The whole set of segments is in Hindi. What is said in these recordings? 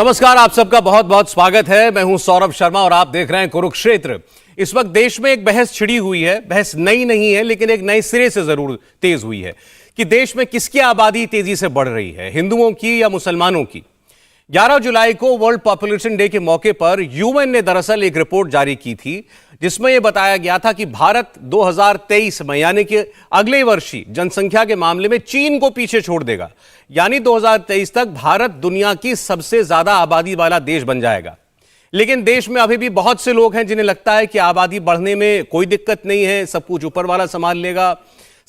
नमस्कार, आप सबका बहुत बहुत स्वागत है। मैं हूं सौरभ शर्मा और आप देख रहे हैं कुरुक्षेत्र। इस वक्त देश में एक बहस छिड़ी हुई है। बहस नई नहीं है, लेकिन एक नए सिरे से जरूर तेज हुई है कि देश में किसकी आबादी तेजी से बढ़ रही है, हिंदुओं की या मुसलमानों की। 11 जुलाई को वर्ल्ड पॉपुलेशन डे के मौके पर यूएन ने दरअसल एक रिपोर्ट जारी की थी, जिसमें यह बताया गया था कि भारत 2023 में यानी कि अगले वर्ष ही जनसंख्या के मामले में चीन को पीछे छोड़ देगा। यानी 2023 तक भारत दुनिया की सबसे ज्यादा आबादी वाला देश बन जाएगा। लेकिन देश में अभी भी बहुत से लोग हैं जिन्हें लगता है कि आबादी बढ़ने में कोई दिक्कत नहीं है, सब कुछ ऊपर वाला संभाल लेगा।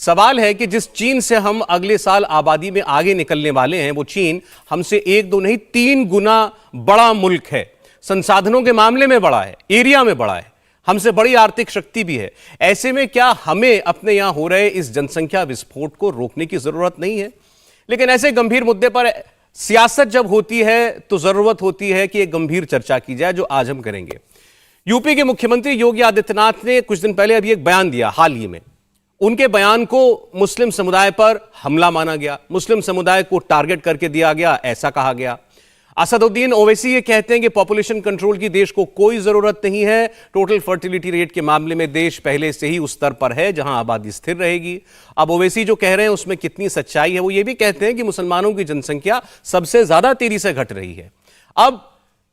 सवाल है कि जिस चीन से हम अगले साल आबादी में आगे निकलने वाले हैं, वो चीन हमसे 1-2 नहीं 3 गुना बड़ा मुल्क है। संसाधनों के मामले में बड़ा है, एरिया में बड़ा है, हमसे बड़ी आर्थिक शक्ति भी है। ऐसे में क्या हमें अपने यहां हो रहे इस जनसंख्या विस्फोट को रोकने की जरूरत नहीं है? लेकिन ऐसे गंभीर मुद्दे पर सियासत जब होती है तो जरूरत होती है कि एक गंभीर चर्चा की जाए, जो आज हम करेंगे। यूपी के मुख्यमंत्री योगी आदित्यनाथ ने कुछ दिन पहले अभी एक बयान दिया हाल ही में। उनके बयान को मुस्लिम समुदाय पर हमला माना गया, मुस्लिम समुदाय को टारगेट करके दिया गया, ऐसा कहा गया। असदुद्दीन ओवैसी ये कहते हैं कि पॉपुलेशन कंट्रोल की देश को कोई जरूरत नहीं है। टोटल फर्टिलिटी रेट के मामले में देश पहले से ही उस स्तर पर है जहां आबादी स्थिर रहेगी। अब ओवैसी जो कह रहे हैं उसमें कितनी सच्चाई है? वो ये भी कहते हैं कि मुसलमानों की जनसंख्या सबसे ज्यादा तेजी से घट रही है। अब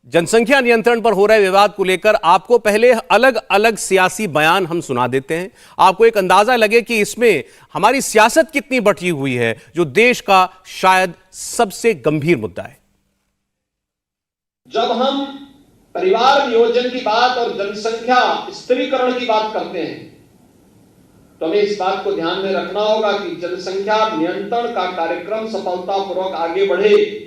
जनसंख्या नियंत्रण पर हो रहे विवाद को लेकर आपको पहले अलग अलग सियासी बयान हम सुना देते हैं, आपको एक अंदाजा लगे कि इसमें हमारी सियासत कितनी बटी हुई है, जो देश का शायद सबसे गंभीर मुद्दा है। जब हम परिवार नियोजन की बात और जनसंख्या स्त्रीकरण की बात करते हैं, तो हमें इस बात को ध्यान में रखना होगा कि जनसंख्या नियंत्रण का कार्यक्रम सफलतापूर्वक आगे बढ़े,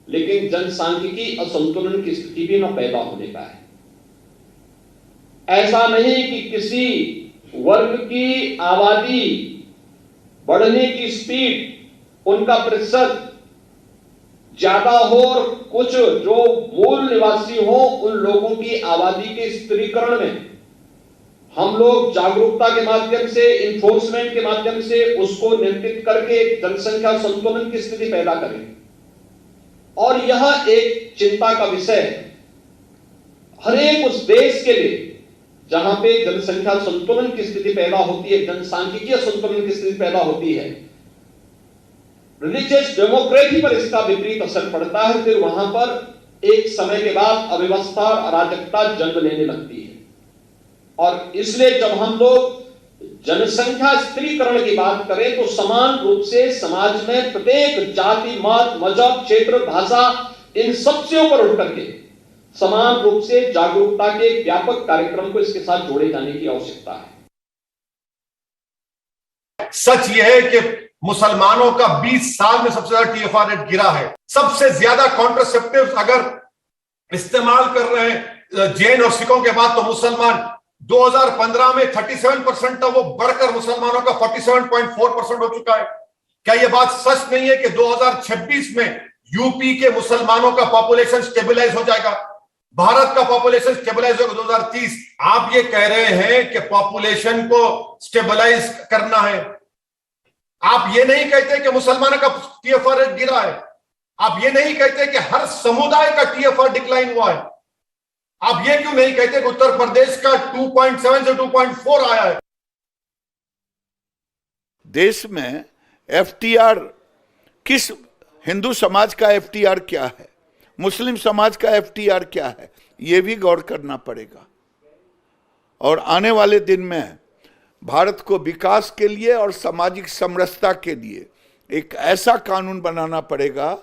लेकिन जनसांख्यिकी असंतुलन की स्थिति भी न पैदा होने पाए। ऐसा नहीं कि किसी वर्ग की आबादी बढ़ने की स्पीड, उनका प्रतिशत ज्यादा हो और कुछ जो मूल निवासी हो उन लोगों की आबादी के स्त्रीकरण में हम लोग जागरूकता के माध्यम से, इन्फोर्समेंट के माध्यम से उसको नियंत्रित करके जनसंख्या संतुलन की स्थिति पैदा करें। और यह एक चिंता का विषय है हर एक उस देश के लिए जहां पे जनसंख्या संतुलन की स्थिति पैदा होती है, जनसांख्यिकीय संतुलन की स्थिति पैदा होती है। रिलीजियस डेमोक्रेसी पर इसका विपरीत असर पड़ता है। फिर वहां पर एक समय के बाद अव्यवस्था और अराजकता जन्म लेने लगती है। और इसलिए जब हम लोग जनसंख्या स्त्रीकरण की बात करें तो समान रूप से समाज में प्रत्येक जाति, मत, मजहब, क्षेत्र, भाषा, इन सबसे ऊपर उठ करके समान रूप से जागरूकता के एक व्यापक कार्यक्रम को इसके साथ जोड़े जाने की आवश्यकता है। सच यह है कि मुसलमानों का 20 साल में सबसे ज्यादा TFR रेट गिरा है। सबसे ज्यादा कॉन्ट्रासेप्टिव्स अगर इस्तेमाल कर रहे हैं जैन और सिखों के बाद, तो मुसलमान 2015 में 37% था, वो बढ़कर मुसलमानों का 47.4% हो चुका है। क्या यह बात सच नहीं है कि 2026 में यूपी के मुसलमानों का पॉपुलेशन स्टेबलाइज हो जाएगा, भारत का पॉपुलेशन स्टेबलाइज होगा 2030? आप ये कह रहे हैं कि पॉपुलेशन को स्टेबलाइज करना है, आप ये नहीं कहते कि मुसलमानों का TFR रेट गिरा है, आप ये नहीं कहते कि हर समुदाय का TFR डिक्लाइन हुआ है, आप ये क्यों नहीं कहते कि उत्तर प्रदेश का 2.7 से 2.4 आया है? देश में FTR किस, हिंदू समाज का FTR क्या है, मुस्लिम समाज का FTR क्या है, ये भी गौर करना पड़ेगा। और आने वाले दिन में भारत को विकास के लिए और सामाजिक समरसता के लिए एक ऐसा कानून बनाना पड़ेगा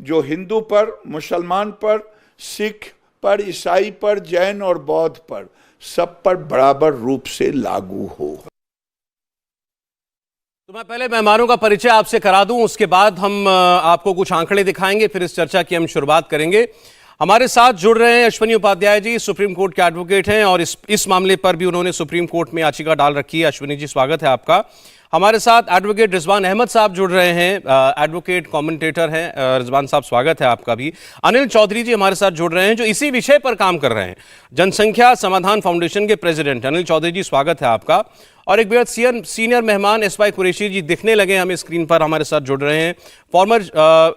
जो हिंदू पर, मुसलमान पर, सिख पर, ईसाई पर, जैन और बौद्ध पर, सब पर बराबर रूप से लागू हो। तो मैं पहले मेहमानों का परिचय आपसे करा दूं, उसके बाद हम आपको कुछ आंकड़े दिखाएंगे, फिर इस चर्चा की हम शुरुआत करेंगे। हमारे साथ जुड़ रहे हैं अश्विनी उपाध्याय जी, सुप्रीम कोर्ट के एडवोकेट हैं और इस मामले पर भी उन्होंने सुप्रीम कोर्ट में याचिका डाल रखी है। अश्विनी जी, स्वागत है आपका। हमारे साथ एडवोकेट रिजवान अहमद साहब जुड़ रहे हैं, एडवोकेट कमेंटेटर हैं। रिजवान साहब, स्वागत है आपका भी। अनिल चौधरी जी हमारे साथ जुड़ रहे हैं, जो इसी विषय पर काम कर रहे हैं, जनसंख्या समाधान फाउंडेशन के प्रेसिडेंट। अनिल चौधरी जी, स्वागत है आपका। और एक बेहद सीनियर मेहमान एसवाई कुरैशी जी दिखने लगे हमें स्क्रीन पर, हमारे साथ जुड़ रहे हैं। फॉर्मर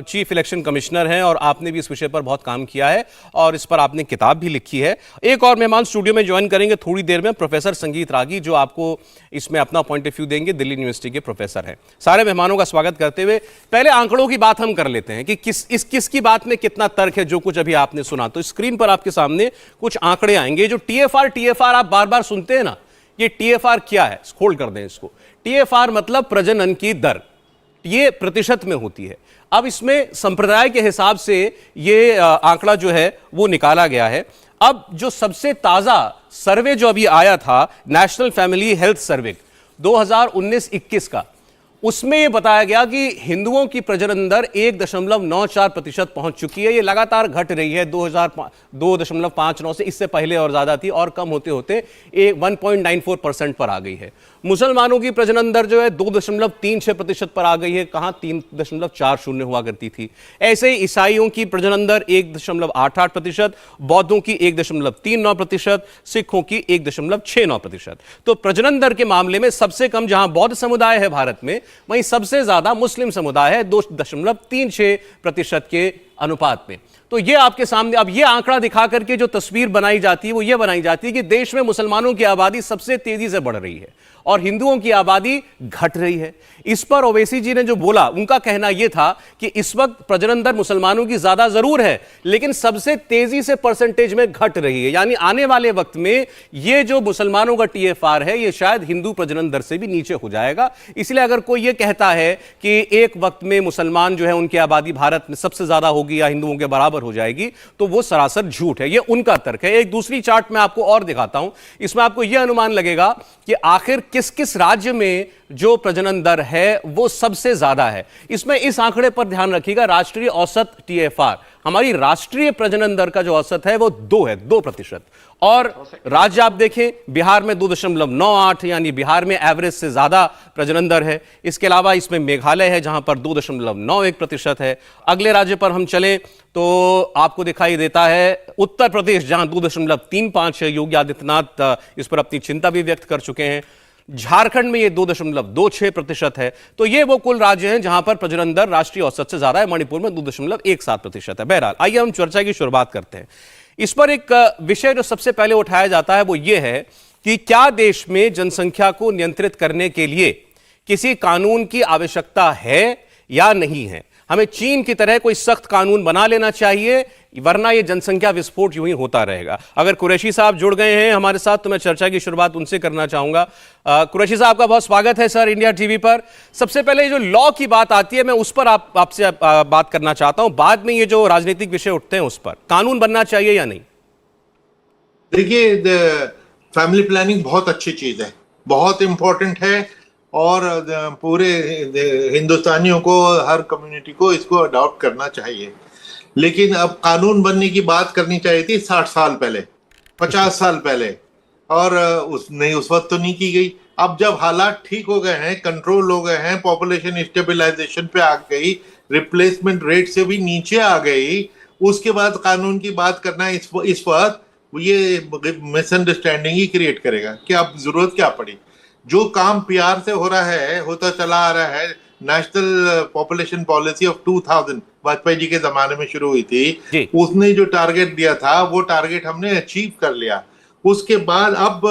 चीफ इलेक्शन कमिश्नर हैं और आपने भी इस विषय पर बहुत काम किया है और इस पर आपने किताब भी लिखी है। एक और मेहमान स्टूडियो में ज्वाइन करेंगे थोड़ी देर में, प्रोफेसर संगीत रागी, जो आपको इसमें अपना पॉइंट ऑफ व्यू देंगे, दिल्ली यूनिवर्सिटी के प्रोफेसर हैं। सारे मेहमानों का स्वागत करते हुए पहले आंकड़ों की बात हम कर लेते हैं कि किसकी बात में कितना तर्क है, जो कुछ अभी आपने सुना। तो स्क्रीन पर आपके सामने कुछ आंकड़े आएंगे। जो टीएफआर आप बार बार सुनते हैं ना, ये टीएफआर क्या है, होल्ड कर दें इसको। टीएफआर मतलब प्रजनन की दर, ये प्रतिशत में होती है। अब इसमें संप्रदाय के हिसाब से ये आंकड़ा जो है वो निकाला गया है। अब जो सबसे ताजा सर्वे जो अभी आया था, नेशनल फैमिली हेल्थ सर्वे 2019-21 का, उसमें यह बताया गया कि हिंदुओं की प्रजनन दर 1.94% पहुंच चुकी है। ये लगातार घट रही है 2.59 से, इससे पहले और ज्यादा थी और कम होते होते 1.94% पर आ गई है। मुसलमानों की प्रजनन दर जो है 2.36% पर आ गई है, कहां 3.40 हुआ करती थी। ऐसे ही ईसाइयों की प्रजनन दर 1.88%, बौद्धों की 1.39%, सिखों की 1.69%। तो प्रजनन दर के मामले में सबसे कम जहां बौद्ध समुदाय है भारत में, वहीं सबसे ज्यादा मुस्लिम समुदाय है 2.36% के अनुपात में। तो ये आपके सामने अब ये आंकड़ा दिखा करके जो तस्वीर बनाई जाती है वो ये बनाई जाती है कि देश में मुसलमानों की आबादी सबसे तेजी से बढ़ रही है और हिंदुओं की आबादी घट रही है। इस पर ओवैसी जी ने जो बोला, उनका कहना यह था कि इस वक्त प्रजनन दर मुसलमानों की ज्यादा जरूर है, लेकिन सबसे तेजी से परसेंटेज में घट रही है। यानी आने वाले वक्त में ये जो मुसलमानों का टीएफआर है, ये शायद हिंदू प्रजनन दर से भी नीचे हो जाएगा। इसलिए अगर कोई ये कहता है कि एक वक्त में मुसलमान जो है उनकी आबादी भारत में सबसे ज्यादा होगी या हिंदुओं के बराबर हो जाएगी, तो वो सरासर झूठ है। ये उनका तर्क है। एक दूसरी चार्ट में आपको और दिखाता हूं, इसमें आपको यह अनुमान लगेगा कि आखिर किस किस राज्य में जो प्रजनन दर है वो सबसे ज्यादा है। इसमें इस आंकड़े पर ध्यान रखिएगा, राष्ट्रीय औसत टीएफआर, हमारी राष्ट्रीय प्रजनन दर का जो औसत है वो 2%। और राज्य आप देखें, बिहार में 2.98, यानी बिहार में एवरेज से ज्यादा प्रजनन दर है। इसके अलावा इसमें मेघालय है जहां पर 2.91% है। अगले राज्य पर हम चलें तो आपको दिखाई देता है उत्तर प्रदेश, जहां 2.35 है। योगी आदित्यनाथ इस पर अपनी चिंता भी व्यक्त कर चुके हैं। झारखंड में ये 2.26% है। तो ये वो कुल राज्य हैं जहां पर प्रजनन दर राष्ट्रीय औसत से ज्यादा है। मणिपुर में 2.17% है। बहरहाल आइए हम चर्चा की शुरुआत करते हैं। इस पर एक विषय जो सबसे पहले उठाया जाता है वो ये है कि क्या देश में जनसंख्या को नियंत्रित करने के लिए किसी कानून की आवश्यकता है या नहीं है। हमें चीन की तरह कोई सख्त कानून बना लेना चाहिए, वरना यह जनसंख्या विस्फोट यूं ही होता रहेगा। अगर कुरैशी साहब जुड़ गए हैं हमारे साथ तो मैं चर्चा की शुरुआत उनसे करना चाहूंगा। कुरैशी साहब का बहुत स्वागत है सर इंडिया टीवी पर। सबसे पहले जो लॉ की बात आती है, मैं उस पर आपसे बात करना चाहता हूं। बाद में ये जो राजनीतिक विषय उठते हैं उस पर कानून बनना चाहिए या नहीं। देखिए, फैमिली प्लानिंग बहुत अच्छी चीज है, बहुत इंपॉर्टेंट है और पूरे हिंदुस्तानियों को, हर कम्युनिटी को इसको अडॉप्ट करना चाहिए। लेकिन अब कानून बनने की बात करनी चाहिए थी 60 साल पहले, 50 साल पहले, और उस वक्त तो नहीं की गई। अब जब हालात ठीक हो गए हैं, कंट्रोल हो गए हैं, पॉपुलेशन स्टेबलाइजेशन पे आ गई, रिप्लेसमेंट रेट से भी नीचे आ गई, उसके बाद कानून की बात करना इस वक्त ये मिसअंडरस्टैंडिंग ही क्रिएट करेगा कि अब जरूरत क्या पड़ी। जो काम प्यार से हो रहा है, होता चला आ रहा है, national population policy of 2000 Vajpayee ji के जमाने में शुरू हुई थी, उसने जो टारगेट दिया था वो टारगेट हमने अचीव कर लिया। उसके बाद अब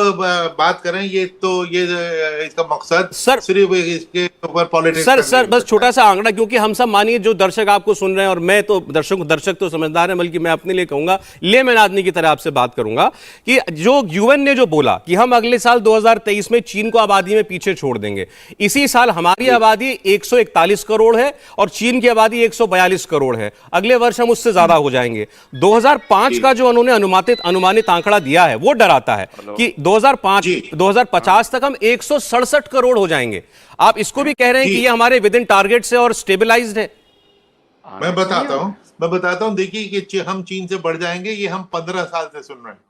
बात करें, ये इसका मकसद सर सिर्फ इसके ऊपर पॉलिटिक्स। सर बस छोटा सा आंकड़ा, क्योंकि हम सब मानिए जो दर्शक आपको सुन रहे हैं, और मैं तो दर्शक तो समझदार है, बल्कि मैं अपने लिए कहूंगा, लेमैन आदमी की तरह आपसे बात करूंगा कि जो यूएन ने जो बोला कि हम अगले साल 2023 में चीन को आबादी में पीछे छोड़ देंगे, इसी साल हमारी आबादी 141 करोड़ है और चीन की आबादी 142 करोड़ है। अगले वर्ष हम उससे ज्यादा हो जाएंगे। 2005 का जो उन्होंने अनुमानित आंकड़ा दिया है वो डराता है कि 2050 तक हम 167 करोड़ हो जाएंगे। आप इसको भी कह रहे हैं कि ये हमारे विद इन टारगेट से और स्टेबलाइज्ड है। मैं बताता हूं, देखिए कि हम चीन से बढ़ जाएंगे, ये हम 15 साल से सुन रहे हैं,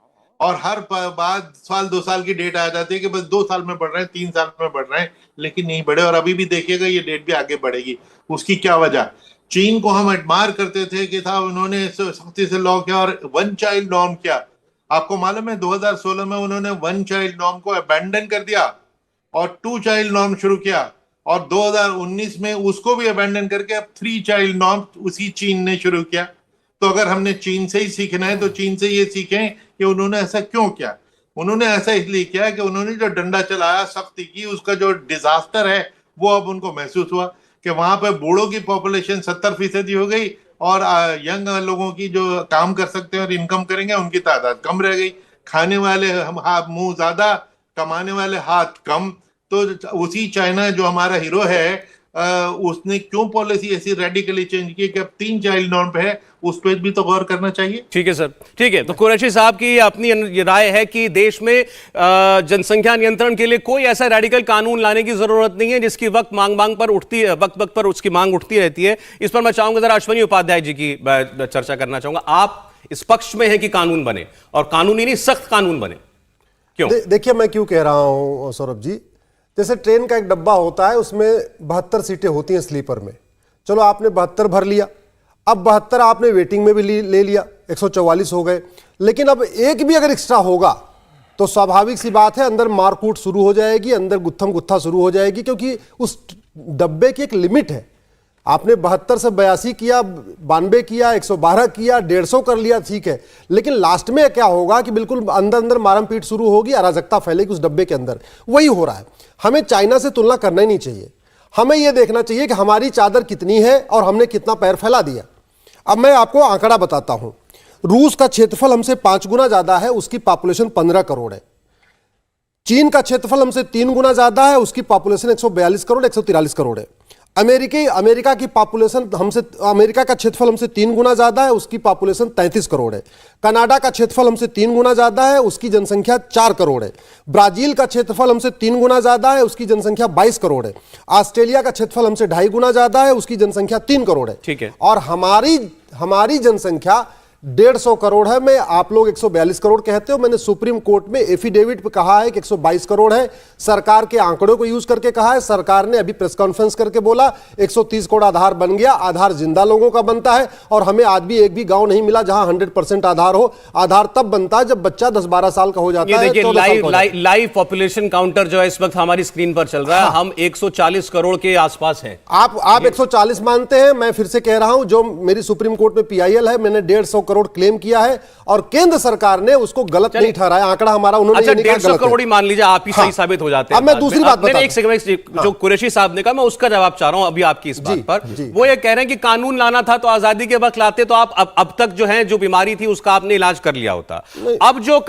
और हर बाद साल 2 साल की डेट आ जाती है कि बस 2 साल में बढ़ रहे हैं, 3 साल में बढ़ रहे हैं, लेकिन नहीं बढ़े। और अभी भी देखिएगा ये डेट भी आगे बढ़ेगी। उसकी क्या वजह? चीन को हम एडमायर करते थे कि था उन्होंने सख्ती से लॉ किया और 1 चाइल्ड नॉर्म किया। आपको मालूम है 2016 में उन्होंने 1 चाइल्ड नॉर्म को अबैंडन कर दिया और 2 चाइल्ड नॉर्म शुरू किया, और 2019 में उसको भी अबैंडन करके अब 3 चाइल्ड नॉर्म उसी चीन ने शुरू किया। तो अगर हमने चीन से ही सीखना है तो चीन से ये सीखें कि उन्होंने ऐसा क्यों किया। उन्होंने ऐसा इसलिए किया कि उन्होंने जो डंडा चलाया, सख्ती की, उसका जो डिजास्टर है वो अब उनको महसूस हुआ कि वहां पर बूढ़ों की पॉपुलेशन 70% हो गई और यंग लोगों की जो काम कर सकते हैं और इनकम करेंगे उनकी तादाद कम रह गई। खाने वाले हम हाथ मुंह ज्यादा, कमाने वाले हाथ कम। तो उसी चाइना जो हमारा हीरो है उसने क्यों पॉलिसी ऐसी रेडिकली चेंज की कि अब 3 चाइल्ड नॉर्म पे है, उस पर भी तो गौर करना चाहिए। ठीक है सर, ठीक है। तो कुरैशी साहब की अपनी ये राय है कि देश में जनसंख्या नियंत्रण के लिए कोई ऐसा रेडिकल कानून लाने की जरूरत नहीं है जिसकी वक्त मांग पर उठती है, वक्त पर उसकी मांग उठती रहती है। इस पर मैं चाहूंगा जरा अश्विनी उपाध्याय जी की चर्चा करना चाहूंगा। आप इस पक्ष में हैं कि कानून बने, और कानूनी नहीं सख्त कानून बने, क्यों? देखिए मैं क्यों कह रहा हूं सौरभ जी, जैसे ट्रेन का एक डब्बा होता है, उसमें 72 सीटें होती हैं स्लीपर में। चलो आपने 72 भर लिया, अब 72 आपने वेटिंग में भी ले लिया, 144 हो गए। लेकिन अब एक भी अगर एक्स्ट्रा होगा तो स्वाभाविक सी बात है अंदर मारकूट शुरू हो जाएगी, अंदर गुत्थम गुत्था शुरू हो जाएगी, क्योंकि उस डब्बे की एक लिमिट है। आपने 72 से 82 किया, 92 किया, 112 किया, 150 कर लिया, ठीक है, लेकिन लास्ट में क्या होगा कि बिल्कुल अंदर अंदर मारम पीट शुरू होगी, अराजकता फैलेगी उस डब्बे के अंदर। वही हो रहा है। हमें चाइना से तुलना करना ही नहीं चाहिए, हमें यह देखना चाहिए कि हमारी चादर कितनी है और हमने कितना पैर फैला दिया। अब मैं आपको आंकड़ा बताता हूं। रूस का क्षेत्रफल हमसे 5 गुना ज्यादा है, उसकी पॉपुलेशन 15 करोड़ है। चीन का क्षेत्रफल हमसे 3 गुना ज्यादा है, उसकी पॉपुलेशन 142 करोड़ 143 करोड़ है। अमेरिका की पॉपुलेशन अमेरिका का क्षेत्रफल हमसे 3 गुना ज्यादा है, उसकी पॉपुलेशन 33 करोड़ है। कनाडा का क्षेत्रफल हमसे 3 गुना ज्यादा है, उसकी जनसंख्या 4 करोड़ है। ब्राजील का क्षेत्रफल हमसे 3 गुना ज्यादा है, उसकी जनसंख्या 22 करोड़ है। ऑस्ट्रेलिया का क्षेत्रफल हमसे 2.5 गुना ज्यादा है, उसकी जनसंख्या 3 करोड़ है। ठीक है। और हमारी जनसंख्या 150 करोड़ है। मैं आप लोग 142 करोड़ कहते हो, मैंने सुप्रीम कोर्ट में एफिडेविट पे कहा है कि 122 करोड़ है। सरकार के आंकड़ों को यूज करके कहा है। सरकार ने अभी प्रेस कॉन्फ्रेंस करके बोला 130 करोड़ आधार बन गया। आधार जिंदा लोगों का बनता है, और हमें आज भी एक भी गांव नहीं मिला जहां 100% आधार हो। आधार तब बनता है जब बच्चा 10-12 साल का हो जाता है। देखिए लाइव पॉपुलेशन काउंटर जो है इस वक्त हमारी स्क्रीन पर चल रहा है। हम 140 करोड़ के आसपास हैं। आप 140 मानते हैं, मैं फिर से कह रहा हूं जो मेरी सुप्रीम कोर्ट में PIL है, मैंने 150 करोड़ क्लेम किया है और केंद्र सरकार ने उसको गलत नहीं ठहराया। आंकड़ा हमारा उन्होंने अच्छा 150 करोड़ ही मान लीजिए, आप ही सही साबित हो जाते हैं। अब मैं दूसरी बात बता, एक सेकंड, जो कुरैशी साहब ने कहा मैं उसका जवाब चाह रहा हूं अभी आपकी इस बात पर। वो ये कह रहे हैं कि कानून लाना था तो आजादी के वक्त लाते, तो आप अब तक जो है जो बीमारी थी उसका आपने इलाज कर लिया होता। अब जो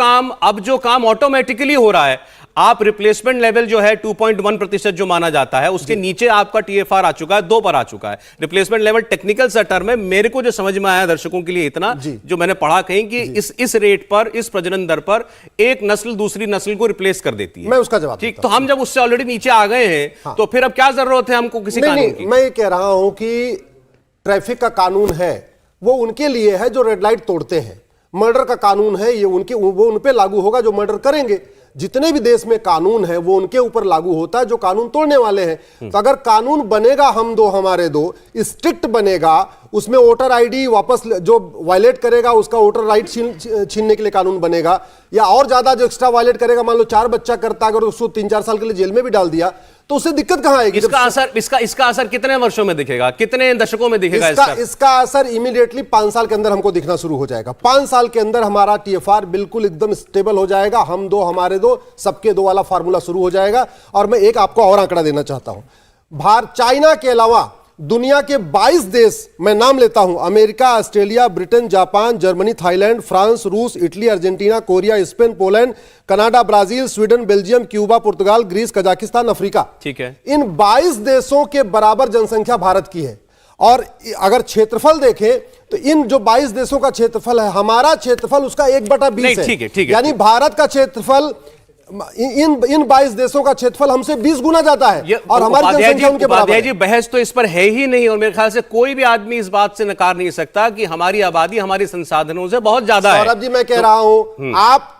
काम ऑटोमेटिकली हो रहा है, आप रिप्लेसमेंट लेवल जो है 2.1% जो माना जाता है, उसके नीचे आपका TFR आ चुका है, 2 पर आ चुका है। रिप्लेसमेंट लेवल टेक्निकल सा टर्म है। मेरे को जो समझ में आया दर्शकों के लिए इतना, जो मैंने पढ़ा कहीं कि इस रेट पर, इस प्रजनन दर पर एक नस्ल दूसरी नस्ल को रिप्लेस कर देती है। मैं उसका जवाब ठीक, तो हम जब उससे ऑलरेडी नीचे आ गए हैं तो फिर अब क्या जरूरत है हमको किसी कानून की? मैं ये कह रहा हूं कि ट्रैफिक का कानून है वो उनके लिए है जो रेड लाइट तोड़ते हैं। मर्डर का कानून है ये वो उन पे लागू होगा जो मर्डर करेंगे। जितने भी देश में कानून है वो उनके ऊपर लागू होता है जो कानून तोड़ने वाले हैं। तो अगर कानून बनेगा हम दो हमारे दो स्ट्रिक्ट बनेगा, उसमें वोटर आईडी वापस जो वायलेट करेगा उसका वोटर राइट छीनने के लिए कानून बनेगा, या और ज्यादा जो एक्स्ट्रा वायलेट करेगा, मान लो 4 बच्चा करता अगर उसको 3-4 साल के लिए जेल में भी डाल दिया तो उससे दिक्कत कहां आएगी? इसका असर कितने वर्षों में दिखेगा, कितने दशकों में दिखेगा? इसका असर इमीडिएटली 5 साल के अंदर हमको दिखना शुरू हो जाएगा। 5 साल के अंदर हमारा TFR बिल्कुल एकदम स्टेबल हो जाएगा। हम दो हमारे दो सबके दो वाला फार्मूला शुरू हो जाएगा। और मैं एक आपको और आंकड़ा देना चाहता हूं। चाइना के अलावा दुनिया के 22 देश मैं नाम लेता हूं, America, Australia, Britain, Japan, Germany, Thailand, France, रूस, Italy, Argentina, Korea, Spain, Poland, Canada, Brazil, Sweden, Belgium, Cuba, Portugal, Greece, Kazakhstan, Africa. ठीक है। इन 22 देशों के बराबर जनसंख्या भारत की है। और अगर क्षेत्रफल देखें तो इन जो 22 देशों का क्षेत्रफल है, हमारा क्षेत्रफल उसका 1/20 है। ठीक है। यानी भारत का क्षेत्रफल इन 22 देशों का क्षेत्रफल हमसे 20 गुना ज्यादा है और हमारी जनसंख्या उनके बराबर है। जी बहस तो इस पर है ही नहीं, और मेरे ख्याल से कोई भी आदमी इस बात से नकार नहीं सकता कि हमारी आबादी हमारे संसाधनों से बहुत ज्यादा है। सौरभ जी मैं कह रहा हूं, आप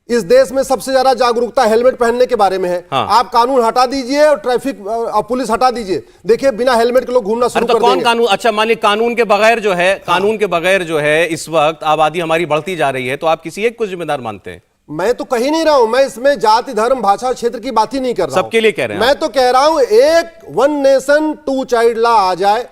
इस देश में सबसे ज्यादा जागरूकता हेलमेट पहनने के बारे में है। आप कानून हटा दीजिए और ट्रैफिक पुलिस हटा दीजिए, देखिए बिना हेलमेट के लोग घूमना शुरू कर देंगे। कानून, अच्छा मानिए कानून के बगैर जो है इस वक्त आबादी हमारी बढ़ती जा रही है, तो आप किसी एक को जिम्मेदार मानते हैं? मैं तो कही नहीं रहा हूं, मैं इसमें जाति धर्म भाषा क्षेत्र की बात ही नहीं कर रहा हूं। सबके लिए कह रहे हैं मैं तो कह रहा हूं एक one nation two child law आ जाए,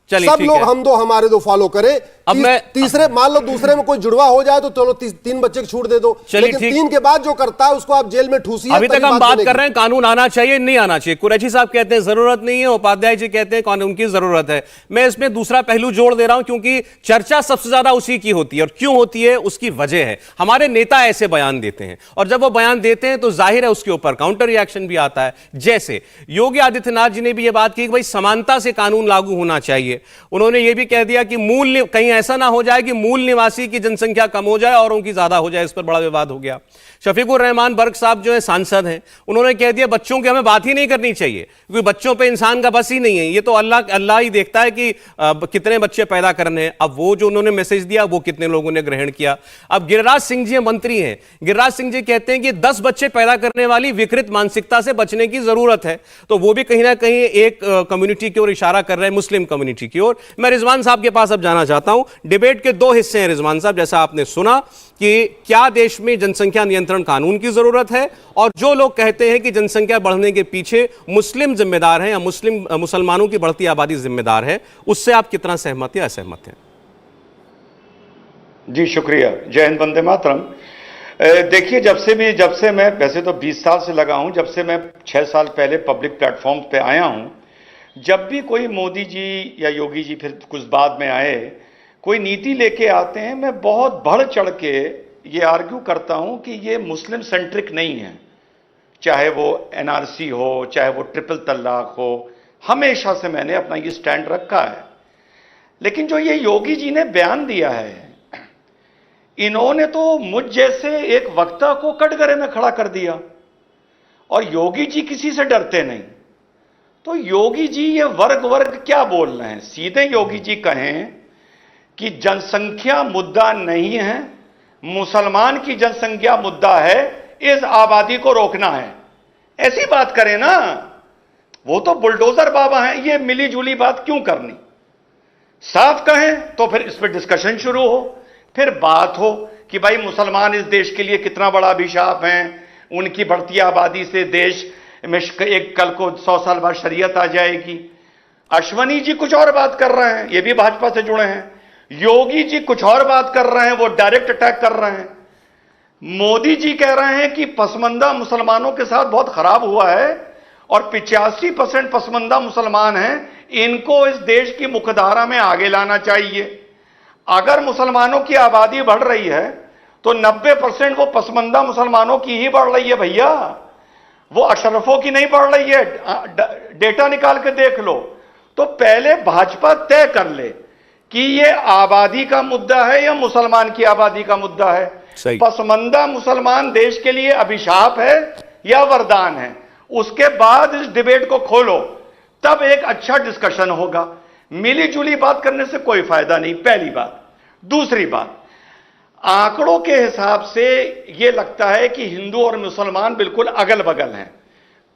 सब ठीक लोग है। हम दो हमारे दो फॉलो करें। अब मैं तीसरे मान लो दूसरे में कोई जुड़वा हो जाए तो चलो 3 बच्चे की छूट दे दो, लेकिन 3 के बाद जो करता है उसको आप जेल में ठूसिए। अभी तक हम बात कर रहे हैं कानून आना चाहिए नहीं आना चाहिए। कुरैशी साहब कहते हैं जरूरत नहीं है, उपाध्याय जी कहते हैं कानून की जरूरत है। मैं इसमें दूसरा पहलू जोड़ दे रहा हूं क्योंकि चर्चा सबसे ज्यादा उसी की होती है, और क्यों होती है उसकी वजह है हमारे नेता ऐसे बयान देते हैं, और जब वो बयान देते हैं तो जाहिर है उसके ऊपर काउंटर रिएक्शन भी आता है। जैसे योगी आदित्यनाथ जी ने भी यह बात की कि भाई समानता से कानून लागू होना चाहिए। उन्होंने यह भी कह दिया कि मूल कहीं ऐसा ना हो जाए कि मूल निवासी की जनसंख्या कम हो जाए और उनकी ज्यादा हो जाए। इस पर बड़ा विवाद हो गया। शफीकुर रहमान बर्क साहब जो है सांसद हैं, उन्होंने कह दिया बच्चों की हमें बात ही नहीं करनी चाहिए क्योंकि बच्चों पे इंसान का बस ही नहीं है, ये तो अल्लाह ही देखता है कि कितने बच्चे पैदा करने हैं। अब वो जो उन्होंने मैसेज दिया वो कितने लोगों ने ग्रहण किया। अब गिरिराज सिंह जी मंत्री हैं, गिरिराज सिंह जी कहते हैं कि 10 बच्चे पैदा करने वाली विकृत मानसिकता से बचने की जरूरत है। तो वो भी कहीं ना कहीं एक कम्युनिटी की ओर इशारा कर रहे हैं, मुस्लिम कम्युनिटी की ओर। मैं रिजवान साहब के पास अब जाना चाहता हूं। डिबेट के 2 हिस्से हैं रिजवान साहब, जैसा आपने सुना कि क्या देश में जनसंख्या नियंत्रण कानून की जरूरत है, और जो लोग कहते हैं कि जनसंख्या बढ़ने के पीछे मुस्लिम जिम्मेदार हैं या मुसलमानों की बढ़ती आबादी जिम्मेदार है, उससे आप कितना सहमत या असहमत हैं? जी शुक्रिया। जय हिंद, वंदे मातरम। देखिए, जब से मैं वैसे तो 20 साल से लगा हूं, जब से मैं 6 साल पहले पब्लिक प्लेटफॉर्म पे आया हूं, जब भी कोई मोदी जी या योगी जी फिर कुछ बाद में आए कोई नीति लेके आते हैं, मैं बहुत बढ़ चढ़ के ये आर्ग्यू करता हूं कि ये मुस्लिम सेंट्रिक नहीं है। चाहे वो एनआरसी हो, चाहे वो ट्रिपल तलाक हो, हमेशा से मैंने अपना ये स्टैंड रखा है। लेकिन जो ये योगी जी ने बयान दिया है, इन्होंने तो मुझ जैसे एक वक्ता को कटघरे में खड़ा कर दिया, और योगी जी किसी से डरते नहीं। तो योगी जी ये वर्ग क्या बोल रहे हैं? सीधे योगी जी कहें कि जनसंख्या मुद्दा नहीं है, मुसलमान की जनसंख्या मुद्दा है, इस आबादी को रोकना है, ऐसी बात करें ना। वो तो बुलडोजर बाबा हैं, ये मिली जुली बात क्यों करनी? साफ कहें तो फिर इस पर डिस्कशन शुरू हो, फिर बात हो कि भाई मुसलमान इस देश के लिए कितना बड़ा अभिशाप हैं, उनकी बढ़ती आबादी से देश में एक कल को 100 साल बाद शरीयत आ जाएगी। अश्वनी जी कुछ और बात कर रहे हैं, ये भी भाजपा से जुड़े हैं। योगी जी कुछ और बात कर रहे हैं, वो डायरेक्ट अटैक कर रहे हैं। मोदी जी कह रहे हैं कि पसमंदा मुसलमानों के साथ बहुत खराब हुआ है और 85% पसमंदा मुसलमान हैं, इनको इस देश की मुख्यधारा में आगे लाना चाहिए। अगर मुसलमानों की आबादी बढ़ रही है तो 90% वो पसमंदा मुसलमानों की ही बढ़ रही है भैया, वो अशरफों की नहीं बढ़ रही है। डेटा निकाल के देख लो। तो पहले भाजपा तय कर ले कि ये आबादी का मुद्दा है या मुसलमान की आबादी का मुद्दा है। पसमंदा मुसलमान देश के लिए अभिशाप है या वरदान है, उसके बाद इस डिबेट को खोलो, तब एक अच्छा डिस्कशन होगा। मिली जुली बात करने से कोई फायदा नहीं, पहली बात। दूसरी बात, आंकड़ों के हिसाब से यह लगता है कि हिंदू और मुसलमान बिल्कुल अगल बगल हैं।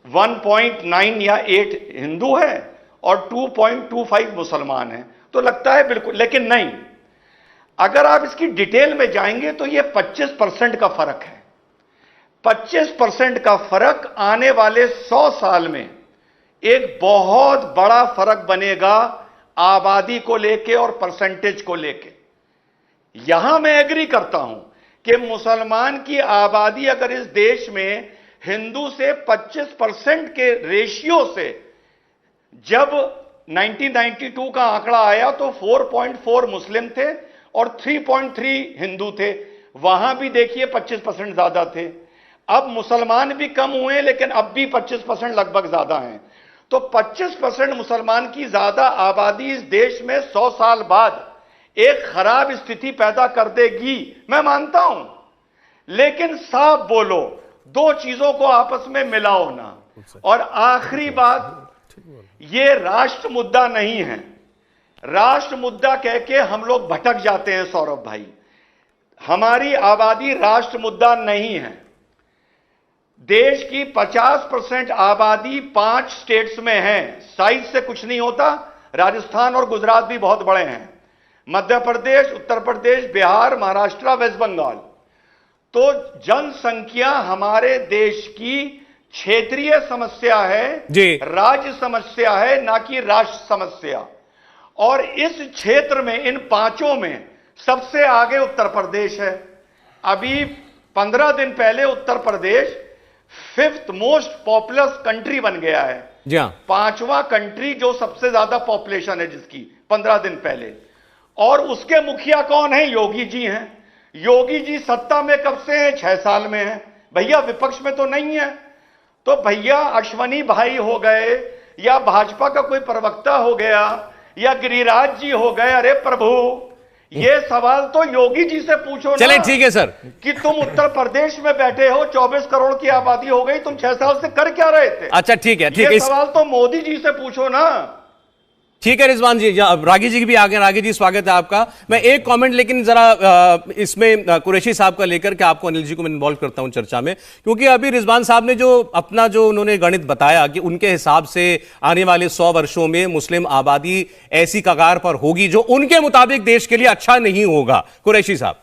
1.9 या 8 हिंदू है और 2.25 मुसलमान हैं, तो लगता है बिल्कुल, लेकिन नहीं। अगर आप इसकी डिटेल में जाएंगे तो यह 25% का फर्क है। 25% का फर्क आने वाले 100 साल में एक बहुत बड़ा फर्क बनेगा आबादी को लेके और परसेंटेज को लेके। यहां मैं एग्री करता हूं कि मुसलमान की आबादी अगर इस देश में हिंदू से 25% के रेशियो से, जब 1992 का आंकड़ा आया तो 4.4 मुस्लिम थे और 3.3 हिंदू थे, वहां भी देखिए 25% ज्यादा थे। अब मुसलमान भी कम हुए लेकिन अब भी 25% लगभग ज्यादा हैं। तो 25% मुसलमान की ज्यादा आबादी इस देश में 100 साल बाद एक खराब स्थिति पैदा कर देगी, मैं मानता हूं। लेकिन साफ बोलो, दो चीजों को आपस में मिलाओ ना। और आखिरी बात, ये राष्ट्र मुद्दा नहीं है। राष्ट्र मुद्दा कह के हम लोग भटक जाते हैं सौरभ भाई। हमारी आबादी राष्ट्र मुद्दा नहीं है। देश की 50% आबादी 5 स्टेट्स में है। साइज से कुछ नहीं होता। राजस्थान और गुजरात भी बहुत बड़े हैं, मध्य प्रदेश, उत्तर प्रदेश, बिहार, महाराष्ट्र, वेस्ट बंगाल। तो जनसंख्या हमारे देश की क्षेत्रीय समस्या है जी। राज्य समस्या है, ना कि राष्ट्र समस्या। और इस क्षेत्र में, इन पांचों में सबसे आगे उत्तर प्रदेश है। अभी 15 दिन पहले Uttar Pradesh 5th most populous country बन गया है। जी हाँ, 5वां कंट्री जो सबसे ज्यादा पॉपुलेशन है जिसकी, 15 दिन पहले। और उसके मुखिया कौन है? योगी जी हैं। योगी जी सत्ता में कब से हैं? 6 साल में हैं। भैया विपक्ष में तो नहीं है। तो भैया अश्वनी भाई हो गए, या भाजपा का कोई प्रवक्ता हो गया, या गिरिराज जी हो गए, अरे प्रभु, ये सवाल तो योगी जी से पूछो ना। चलें ठीक है सर, कि तुम उत्तर प्रदेश में बैठे हो, 24 करोड़ की आबादी हो गई, तुम 6 साल से कर क्या रहे थे? अच्छा ठीक है, ठीक है, ये सवाल तो मोदी जी से पूछो ना। ठीक है रिजवान जी। रागी जी भी आ गए। रागी जी स्वागत है आपका। मैं एक कमेंट लेकिन जरा इसमें कुरैशी साहब का लेकर के आपको, अनिल जी को मैं इन्वॉल्व करता हूं चर्चा में, क्योंकि अभी रिजवान साहब ने जो अपना जो उन्होंने गणित बताया कि उनके हिसाब से आने वाले 100 वर्षों में मुस्लिम आबादी ऐसी कगार पर होगी जो उनके मुताबिक देश के लिए अच्छा नहीं होगा। कुरैशी साहब।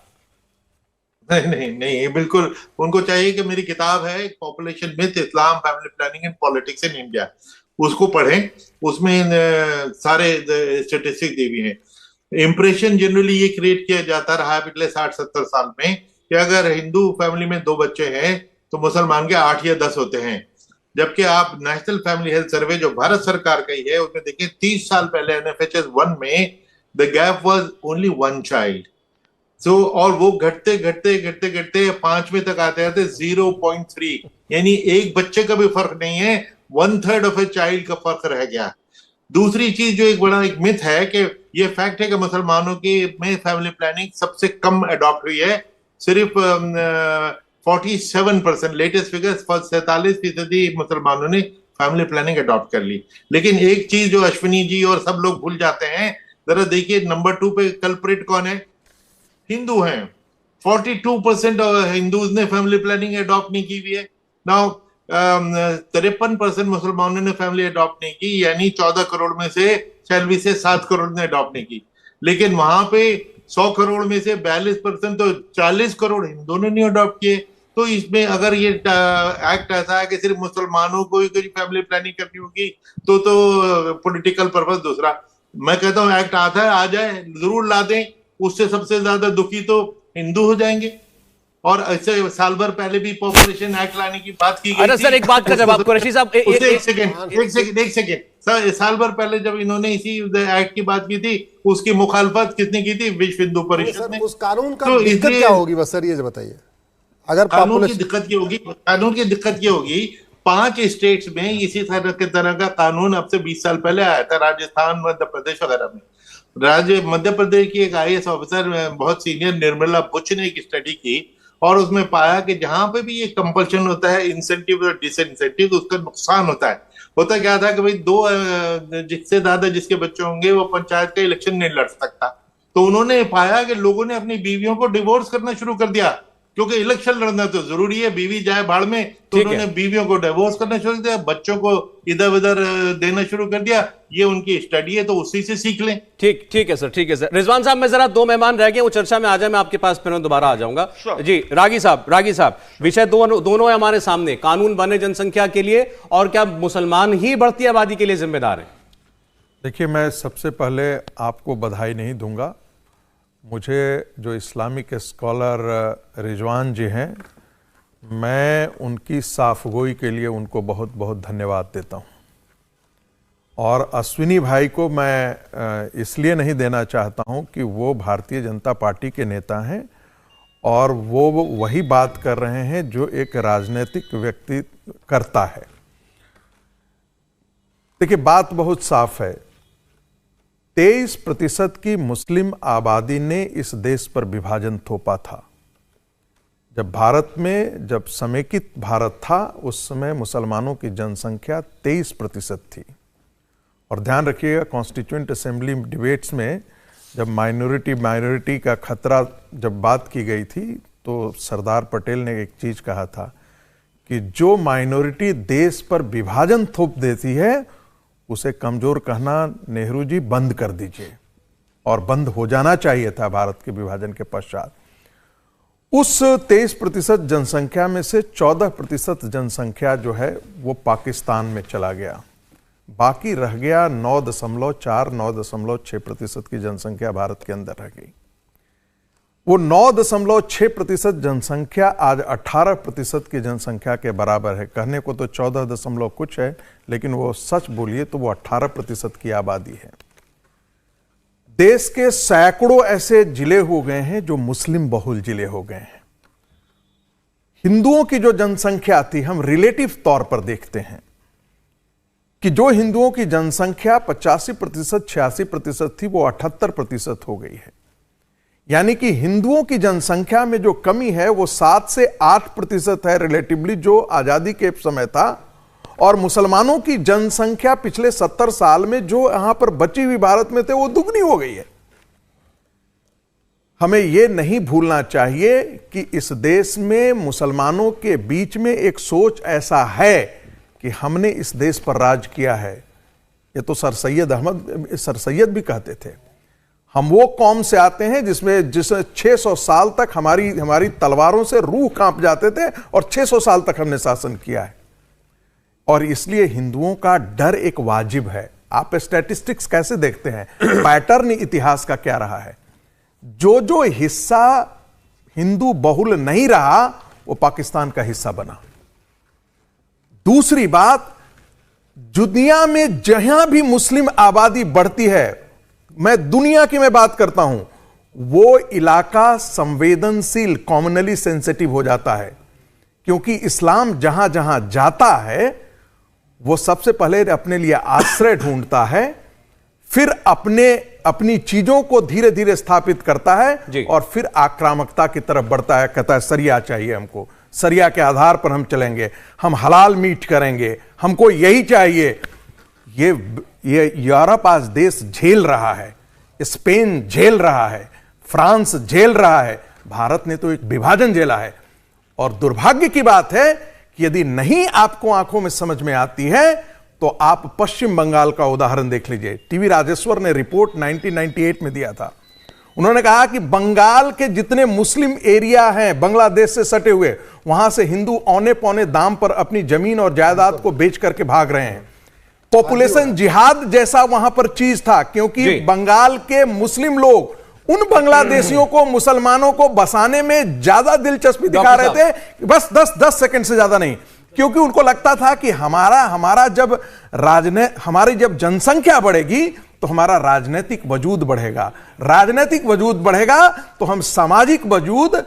नहीं, ये बिल्कुल उनको चाहिए कि मेरी किताब है population myth, Islam, family planning and politics in India, उसको पढ़ें। उसमें सारे स्टेटिस्टिक्स दी हुई हैं। इंप्रेशन जनरली ये क्रिएट किया जाता रहा है पिछले 60-70 साल में कि अगर हिंदू फैमिली में 2 बच्चे हैं तो मुसलमान के 8 या 10 होते हैं। जबकि आप नेशनल फैमिली हेल्थ सर्वे जो भारत सरकार का ही है उसमें देखिए 30 साल पहले NFHS 1 में the gap was only 1 child. So और वो घटते घटते घटते घटते 5वें तक आते आते 0.3, यानी एक बच्चे का भी फर्क नहीं है, 1/3 ऑफ ए चाइल्ड का फर्क रह गया। दूसरी चीज जो एक बड़ा एक मिथ है कि ये फैक्ट है कि मुसलमानों की में फैमिली प्लानिंग सबसे कम अडॉप्ट हुई है, सिर्फ 47%, लेटेस्ट फिगर 47% मुसलमानों ने फैमिली प्लानिंग अडॉप्ट कर ली। लेकिन एक चीज जो अश्विनी जी और सब लोग भूल जाते हैं, जरा देखिए नंबर 2 पे कल्प्रिट कौन है? हिंदू हैं। 42% हिंदूज ने फैमिली प्लानिंग अडॉप्ट नहीं की हुई है। नाउ 53% मुसलमानों ने फैमिली अडॉप्ट नहीं की, यानी 14 करोड़ में से 7 करोड़ ने अडॉप्ट नहीं की। लेकिन वहां पे 100 करोड़ में से 42%, तो 40 करोड़ हिंदुओं ने नहीं अडॉप्ट किए। तो इसमें अगर ये एक्ट ऐसा है कि सिर्फ मुसलमानों को ही फैमिली प्लानिंग करनी होगी तो पॉलिटिकल पर्पस दूसरा। मैं कहता हूँ एक्ट आता है, आ जाए, जरूर ला दें। उससे सबसे ज्यादा दुखी तो हिंदू हो जाएंगे। और ऐसे साल भर पहले भी पॉपुलेशन एक्ट लाने की बात की गई थी। सर एक बात का जवाब कुरैशी साहब। एक सेकेंड साल भर पहले जब इन्होंने इसी एक्ट की बात की थी, उसकी मुखालफत किसने की थी? विश्व हिंदू परिषद ने। उस कानून का दिक्कत क्या होगी बस सर, ये बताइए। अगर कानून की दिक्कत क्या होगी? 5 स्टेट्स में इसी तरह का कानून अब से 20 साल पहले आया था, राजस्थान, मध्य प्रदेश वगैरह में। मध्य प्रदेश की एक IAS ऑफिसर बहुत सीनियर निर्मला बुच ने एक स्टडी की और उसमें पाया कि जहां पे भी ये कंपल्शन होता है, इंसेंटिव और डिसइंसेंटिव, तो उसका नुकसान होता है। होता क्या था कि भाई 2 जिससे ज्यादा जिसके बच्चे होंगे वो पंचायत का इलेक्शन नहीं लड़ सकता। तो उन्होंने पाया कि लोगों ने अपनी बीवियों को डिवोर्स करना शुरू कर दिया, क्योंकि इलेक्शन लड़ना तो जरूरी है, बीवी जाए भाड़ में। तो उन्होंने बीवियों को डिवोर्स करना शुरू कर दिया, बच्चों को इधर उधर देना शुरू कर दिया। ये उनकी स्टडी है, तो उसी से सीख लें। ठीक है सर। रिजवान साहब, मैं जरा 2 मेहमान रह गए, वो चर्चा में आ जाए, मैं आपके पास फिर दोबारा आ जाऊंगा। जी रागी साहब, विषय दोनों है हमारे सामने। कानून बने जनसंख्या के लिए, और क्या मुसलमान ही बढ़ती आबादी के लिए जिम्मेदार है? देखिए, मैं सबसे पहले आपको बधाई नहीं दूंगा। मुझे जो इस्लामिक स्कॉलर रिजवान जी हैं, मैं उनकी साफगोई के लिए उनको बहुत बहुत धन्यवाद देता हूं। और अश्विनी भाई को मैं इसलिए नहीं देना चाहता हूं कि वो भारतीय जनता पार्टी के नेता हैं और वो वही बात कर रहे हैं जो एक राजनीतिक व्यक्ति करता है। देखिए, बात बहुत साफ है। 23% की मुस्लिम आबादी ने इस देश पर विभाजन थोपा था। जब समेकित भारत था, उस समय मुसलमानों की जनसंख्या 23% थी। और ध्यान रखिएगा, कॉन्स्टिट्यूएंट असेंबली डिबेट्स में जब माइनॉरिटी का खतरा जब बात की गई थी, तो सरदार पटेल ने एक चीज कहा था कि जो माइनॉरिटी देश पर विभाजन थोप देती है, उसे कमजोर कहना नेहरू जी बंद कर दीजिए। और बंद हो जाना चाहिए था भारत के विभाजन के पश्चात। उस 23% जनसंख्या में से 14% जनसंख्या जो है वो पाकिस्तान में चला गया, बाकी रह गया 9.6% की जनसंख्या भारत के अंदर रह गई। वो 9.6% जनसंख्या आज 18% की जनसंख्या के बराबर है। कहने को तो 14 कुछ है, लेकिन वो सच बोलिए तो वो 18% की आबादी है। देश के सैकड़ों ऐसे जिले हो गए हैं जो मुस्लिम बहुल जिले हो गए हैं। हिंदुओं की जो जनसंख्या थी, हम रिलेटिव तौर पर देखते हैं कि जो हिंदुओं की जनसंख्या 85% 86% थी, वो 78% हो गई है। यानी कि हिंदुओं की जनसंख्या में जो कमी है वो 7 से 8% है रिलेटिवली, जो आजादी के समय था। और मुसलमानों की जनसंख्या पिछले 70 साल में जो यहां पर बची हुई भारत में थे वो दुगनी हो गई है। हमें यह नहीं भूलना चाहिए कि इस देश में मुसलमानों के बीच में एक सोच ऐसा है कि हमने इस देश पर राज किया है। ये तो सर सैयद भी कहते थे, हम वो कौम से आते हैं जिसमें 600 साल तक हमारी तलवारों से रूह कांप जाते थे और 600 साल तक हमने शासन किया है। और इसलिए हिंदुओं का डर एक वाजिब है। आप स्टैटिस्टिक्स कैसे देखते हैं, पैटर्न इतिहास का क्या रहा है? जो हिस्सा हिंदू बहुल नहीं रहा वो पाकिस्तान का हिस्सा बना। दूसरी बात, दुनिया में जहां भी मुस्लिम आबादी बढ़ती है, मैं दुनिया की मैं बात करता हूं, वो इलाका संवेदनशील, कॉमनली सेंसिटिव हो जाता है। क्योंकि इस्लाम जहां जहां जाता है वो सबसे पहले अपने लिए आश्रय ढूंढता है, फिर अपनी चीजों को धीरे धीरे स्थापित करता है और फिर आक्रामकता की तरफ बढ़ता है। कहता है सरिया चाहिए हमको, सरिया के आधार पर हम चलेंगे, हम हलाल मीट करेंगे, हमको यही चाहिए। ये यूरोप आज देश झेल रहा है, स्पेन झेल रहा है, फ्रांस झेल रहा है, भारत ने तो एक विभाजन झेला है। और दुर्भाग्य की बात है कि यदि नहीं आपको आंखों में समझ में आती है तो आप पश्चिम बंगाल का उदाहरण देख लीजिए। टीवी राजेश्वर ने रिपोर्ट 1998 में दिया था। उन्होंने कहा कि बंगाल के जितने मुस्लिम एरिया हैं बांग्लादेश से सटे हुए, वहां से हिंदू औने पौने दाम पर अपनी जमीन और जायदाद को बेच करके भाग रहे हैं। पॉपुलेशन जिहाद जैसा वहां पर चीज था, क्योंकि बंगाल के मुस्लिम लोग उन बांग्लादेशियों को, मुसलमानों को बसाने में ज्यादा दिलचस्पी दिखा रहे थे, बस 10 सेकंड से ज्यादा नहीं। क्योंकि उनको लगता था कि हमारी जब जनसंख्या बढ़ेगी तो हमारा राजनीतिक वजूद बढ़ेगा, राजनीतिक वजूद बढ़ेगा तो हम सामाजिक वजूद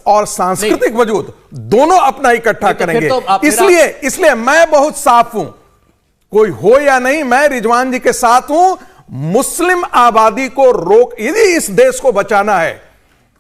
और सांस्कृतिक वजूद दोनों अपना इकट्ठा करेंगे। इसलिए मैं बहुत साफ हूं, कोई हो या नहीं, मैं रिजवान जी के साथ हूं। मुस्लिम आबादी को यदि इस देश को बचाना है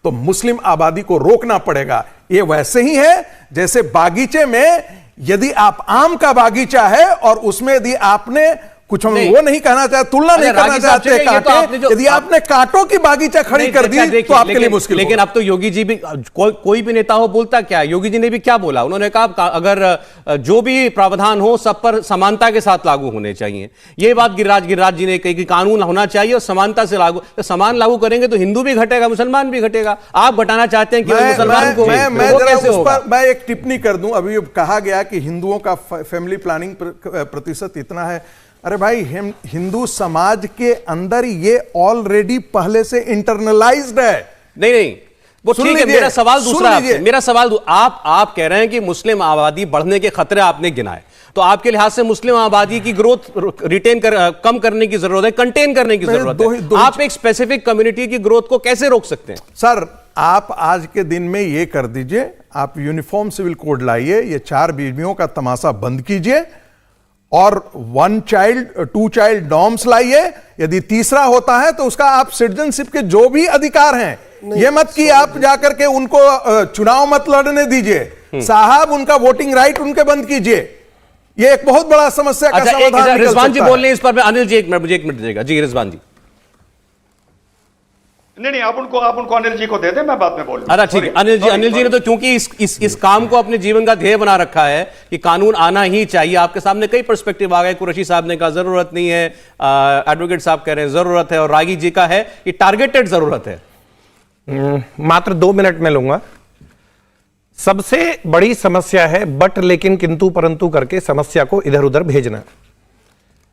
तो मुस्लिम आबादी को रोकना पड़ेगा। ये वैसे ही है जैसे बागीचे में यदि आप आम का बागीचा है और उसमें यदि आपने कुछ, हम वो नहीं कहना चाहते, तुलना नहीं करना चाहते कांटे, यदि आपने कांटों की बागीचा खड़ी कर दी तो आपके लिए मुश्किल। लेकिन अब तो योगी जी भी, कोई भी नेता हो बोलता क्या, योगी जी ने भी क्या बोला, उन्होंने कहा अगर जो भी प्रावधान हो सब पर समानता के साथ लागू होने चाहिए। ये बात गिरिराज जी ने कही कि कानून होना चाहिए और समानता से लागू, तो समान लागू करेंगे तो हिंदू भी घटेगा, मुसलमान भी घटेगा। आप घटाना चाहते हैं कि मुसलमान को, मैं एक टिप्पणी कर दूं। अभी कहा गया कि हिंदुओं का फैमिली प्लानिंग प्रतिशत इतना है। अरे भाई, हिंदू समाज के अंदर ये ऑलरेडी पहले से इंटरनलाइज्ड है। नहीं, वो ठीक है। मेरा सवाल दूसरा है, मेरा सवाल आप कह रहे हैं कि मुस्लिम आबादी बढ़ने के खतरे आपने गिनाए, तो आपके लिहाज से मुस्लिम आबादी की ग्रोथ कम करने की जरूरत है, कंटेन करने की जरूरत है। आप एक स्पेसिफिक कम्युनिटी की ग्रोथ को कैसे रोक सकते हैं? सर, आप आज के दिन में ये कर दीजिए, आप यूनिफॉर्म सिविल कोड लाइए, ये 4 बीवियों का तमाशा बंद कीजिए और 1 चाइल्ड 2 चाइल्ड नॉर्म्स लाइए। यदि तीसरा होता है तो उसका आप सिटीजनशिप के जो भी अधिकार हैं, ये मत कि आप जाकर के उनको चुनाव मत लड़ने दीजिए साहब, उनका वोटिंग राइट उनके बंद कीजिए। ये एक बहुत बड़ा समस्या का समाधान। रिजवान जी बोल रहे हैं इस पर, अनिल जी मुझे एक मिनट देगा। जी रिजवान जी। नहीं, आप उनको अनिल जी को दे दें, मैं बाद में बोलूंगा। अच्छा ठीक है। अनिल जी ने तो चूंकि इस काम को अपने जीवन का ध्येय बना रखा है कि कानून आना ही चाहिए। आपके सामने कई पर्सपेक्टिव आ गए। कुरैशी साहब ने कहा जरूरत नहीं है, एडवोकेट साहब कह रहे हैं जरूरत है, और रागी जी का है कि टारगेटेड जरूरत है। मात्र 2 मिनट में लूंगा। सबसे बड़ी समस्या है बट लेकिन किंतु परंतु करके समस्या को इधर उधर भेजना।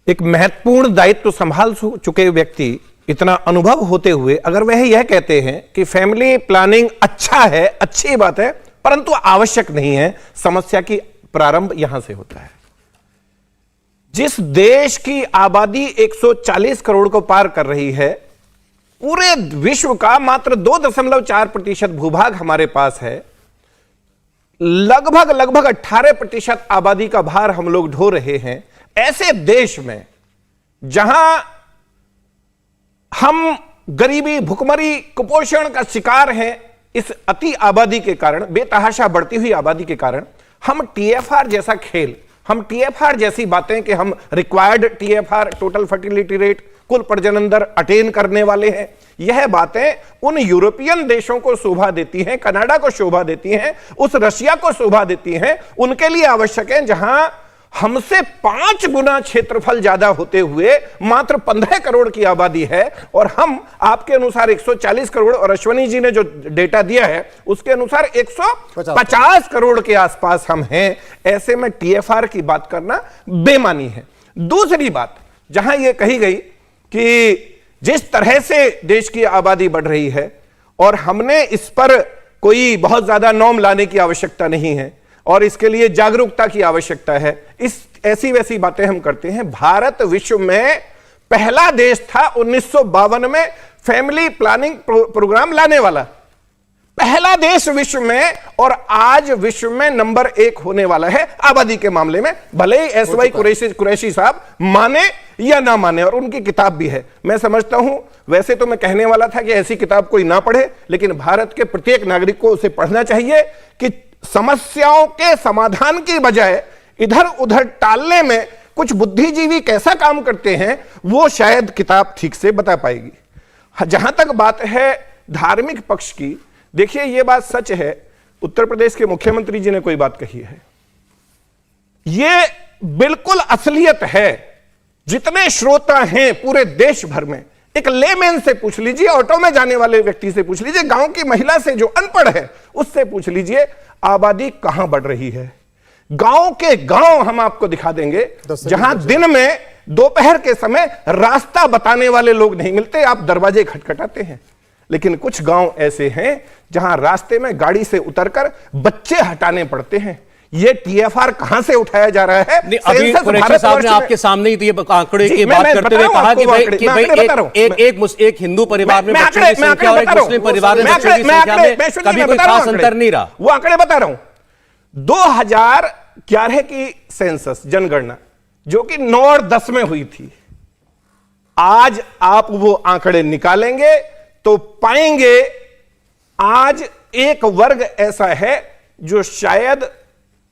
एक महत्वपूर्ण दायित्व संभाल चुके व्यक्ति, इतना अनुभव होते हुए अगर वह यह कहते हैं कि फैमिली प्लानिंग अच्छा है, अच्छी बात है, परंतु आवश्यक नहीं है, समस्या की प्रारंभ यहां से होता है। जिस देश की आबादी 140 करोड़ को पार कर रही है, पूरे विश्व का मात्र 2.4% भूभाग हमारे पास है, लगभग 18% आबादी का भार हम लोग ढो रहे हैं। ऐसे देश में जहां हम गरीबी, भुखमरी, कुपोषण का शिकार हैं, इस अति आबादी के कारण, बेतहाशा बढ़ती हुई आबादी के कारण, हम टीएफआर जैसा खेल, हम टीएफआर जैसी बातें कि हम required TFR, total fertility rate, कुल प्रजनन दर अटेन करने वाले हैं, यह बातें उन यूरोपियन देशों को शोभा देती हैं, कनाडा को शोभा देती हैं, उस रशिया को शोभा देती हैं, उनके लिए आवश्यक है। जहां हमसे 5 गुना क्षेत्रफल ज्यादा होते हुए मात्र 15 करोड़ की आबादी है, और हम आपके अनुसार 140 करोड़, और अश्वनी जी ने जो डेटा दिया है उसके अनुसार 150 करोड़ के आसपास हम हैं। ऐसे में टीएफआर की बात करना बेमानी है। दूसरी बात, जहां यह कही गई कि जिस तरह से देश की आबादी बढ़ रही है और हमने इस पर कोई बहुत ज्यादा नॉर्म लाने की आवश्यकता नहीं है और इसके लिए जागरूकता की आवश्यकता है, इस ऐसी वैसी बातें हम करते हैं। भारत विश्व में पहला देश था 1952 में फैमिली प्लानिंग प्रोग्राम लाने वाला, पहला देश विश्व में, और आज विश्व में नंबर 1 होने वाला है आबादी के मामले में, भले ही एसवाई कुरैशी साहब माने या ना माने, और उनकी किताब भी है। मैं समझता हूं, वैसे तो मैं कहने वाला था कि ऐसी किताब कोई ना पढ़े, लेकिन भारत के प्रत्येक नागरिक को उसे पढ़ना चाहिए कि समस्याओं के समाधान की बजाय इधर उधर टालने में कुछ बुद्धिजीवी कैसा काम करते हैं, वो शायद किताब ठीक से बता पाएगी। जहां तक बात है धार्मिक पक्ष की, देखिए ये बात सच है, उत्तर प्रदेश के मुख्यमंत्री जी ने कोई बात कही है, ये बिल्कुल असलियत है। जितने श्रोता हैं पूरे देश भर में, एक लेमैन से पूछ लीजिए, ऑटो में जाने वाले व्यक्ति से पूछ लीजिए, गांव की महिला से जो अनपढ़ है उससे पूछ लीजिए, आबादी कहां बढ़ रही है। गांव के गांव हम आपको दिखा देंगे जहां दिन में दोपहर के समय रास्ता बताने वाले लोग नहीं मिलते, आप दरवाजे खटखटाते हैं। लेकिन कुछ गांव ऐसे हैं जहां रास्ते में गाड़ी से उतरकर बच्चे हटाने पड़ते हैं। ये टीएफआर कहां से उठाया जा रहा है? अभी कुरैशी साहब ने आपके सामने ही तो ये आंकड़े की बात करते हुए कहा कि भाई एक हिंदू परिवार में बच्चों की संख्या और एक मुस्लिम परिवार में बच्चों की संख्या में कभी कोई खास अंतर नहीं रहा। वो आंकड़े बता रहा हूं। 2011 की सेंसस, जनगणना, जो कि 9 और 10 में हुई थी, आज आप वो आंकड़े निकालेंगे तो पाएंगे आज एक वर्ग ऐसा है जो शायद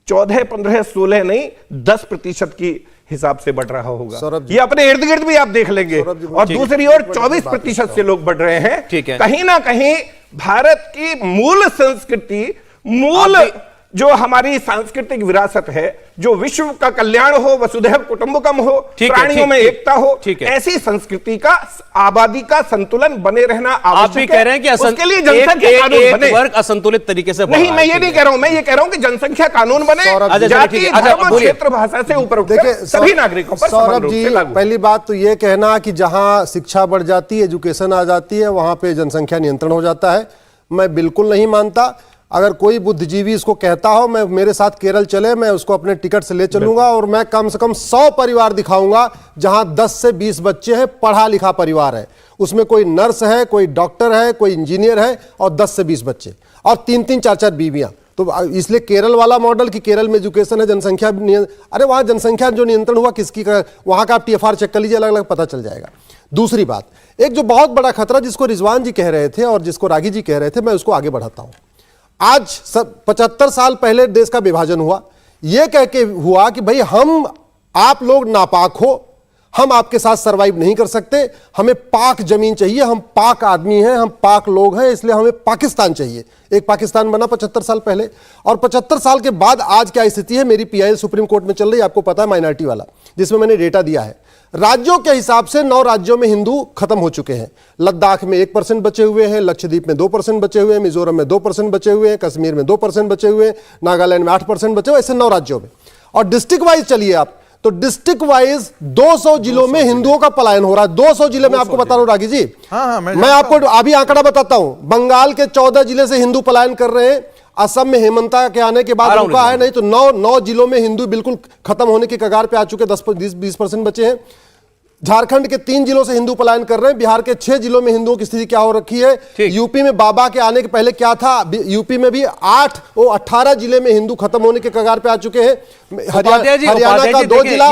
14, 15, 16 नहीं 10% की हिसाब से बढ़ रहा होगा। ये अपने इर्द गिर्द भी आप देख लेंगे। और दूसरी ओर 24% से लोग बढ़ रहे हैं। कहीं ना कहीं भारत की मूल संस्कृति, मूल जो हमारी सांस्कृतिक विरासत है, जो विश्व का कल्याण हो, वसुधैव कुटुंबकम हो, प्राणियों में एकता हो, ऐसी संस्कृति का, आबादी का संतुलन बने रहना आवश्यक है। आप भी कह रहे हैं कि उसके लिए जनसंख्या कानून बने। वर्ग असंतुलित तरीके से नहीं, मैं ये नहीं कह रहा हूं, मैं ये कह रहा हूं कि जनसंख्या कानून बने, जाति, धर्म, क्षेत्र, भाषा से ऊपर उठकर सभी नागरिकों पर समान रूप से लागू। पहली बात तो ये कहना कि जहां शिक्षा बढ़ जाती है, एजुकेशन आ जाती है, वहां पे जनसंख्या नियंत्रण हो जाता है, मैं बिल्कुल नहीं मानता। अगर कोई बुद्धिजीवी इसको कहता हो, मैं मेरे साथ केरल चले, मैं उसको अपने टिकट से ले चलूंगा और मैं कम से कम 100 परिवार दिखाऊंगा जहां 10 से 20 बच्चे हैं, पढ़ा लिखा परिवार है, उसमें कोई नर्स है, कोई डॉक्टर है, कोई इंजीनियर है, और 10 से 20 बच्चे और 3-3, 4-4 बीवियां। तो इसलिए केरल वाला मॉडल कि केरल में एजुकेशन है, जनसंख्या, अरे वहां जनसंख्या जो नियंत्रण हुआ किसकी, वहां का आप टीएफआर चेक कर लीजिए, अलग अलग पता चल जाएगा। दूसरी बात, एक जो बहुत बड़ा खतरा जिसको रिजवान जी कह रहे थे और जिसको रागी जी कह रहे थे, मैं उसको आगे बढ़ाता हूं। आज 75 साल पहले देश का विभाजन हुआ, यह कह के हुआ कि भाई हम, आप लोग नापाक हो, हम आपके साथ सरवाइव नहीं कर सकते, हमें पाक जमीन चाहिए, हम पाक आदमी हैं, हम पाक लोग हैं, इसलिए हमें पाकिस्तान चाहिए। एक पाकिस्तान बना 75 साल पहले, और 75 साल के बाद आज क्या स्थिति है, मेरी पीआईएल सुप्रीम कोर्ट में चल रही है, आपको पता है, माइनॉरिटी वाला, जिसमें मैंने डेटा दिया है। राज्यों के हिसाब से 9 राज्यों में हिंदू खत्म हो चुके हैं। लद्दाख में 1% बचे हुए हैं, लक्षद्वीप में 2% बचे हुए हैं, मिजोरम में 2% बचे हुए हैं, कश्मीर में 2% बचे हुए हैं, नागालैंड में 8% बचे हुए, ऐसे 9 राज्यों में। और डिस्ट्रिक्ट वाइज चलिए आप, तो डिस्ट्रिक्ट वाइज 200 जिलों में हिंदुओं का पलायन हो रहा है। 200 जिले में आपको बता रहा हूं रागी जी। हाँ, मैं आपको अभी आंकड़ा बताता हूं। बंगाल के 14 जिले से हिंदू पलायन कर रहे हैं। असम में हेमंता के आने के बाद रुका है, नहीं तो 9 जिलों में हिंदू बिल्कुल खत्म होने की कगार पे आ चुके, 10-20% बचे हैं। झारखंड के 3 जिलों से हिंदू पलायन कर रहे हैं। बिहार के 6 जिलों में हिंदुओं की स्थिति क्या हो रखी है। यूपी में बाबा के आने के पहले क्या था, यूपी में भी 18 जिले में हिंदू खत्म होने के कगार पे आ चुके हैं। हरियाणा का 2 जिला,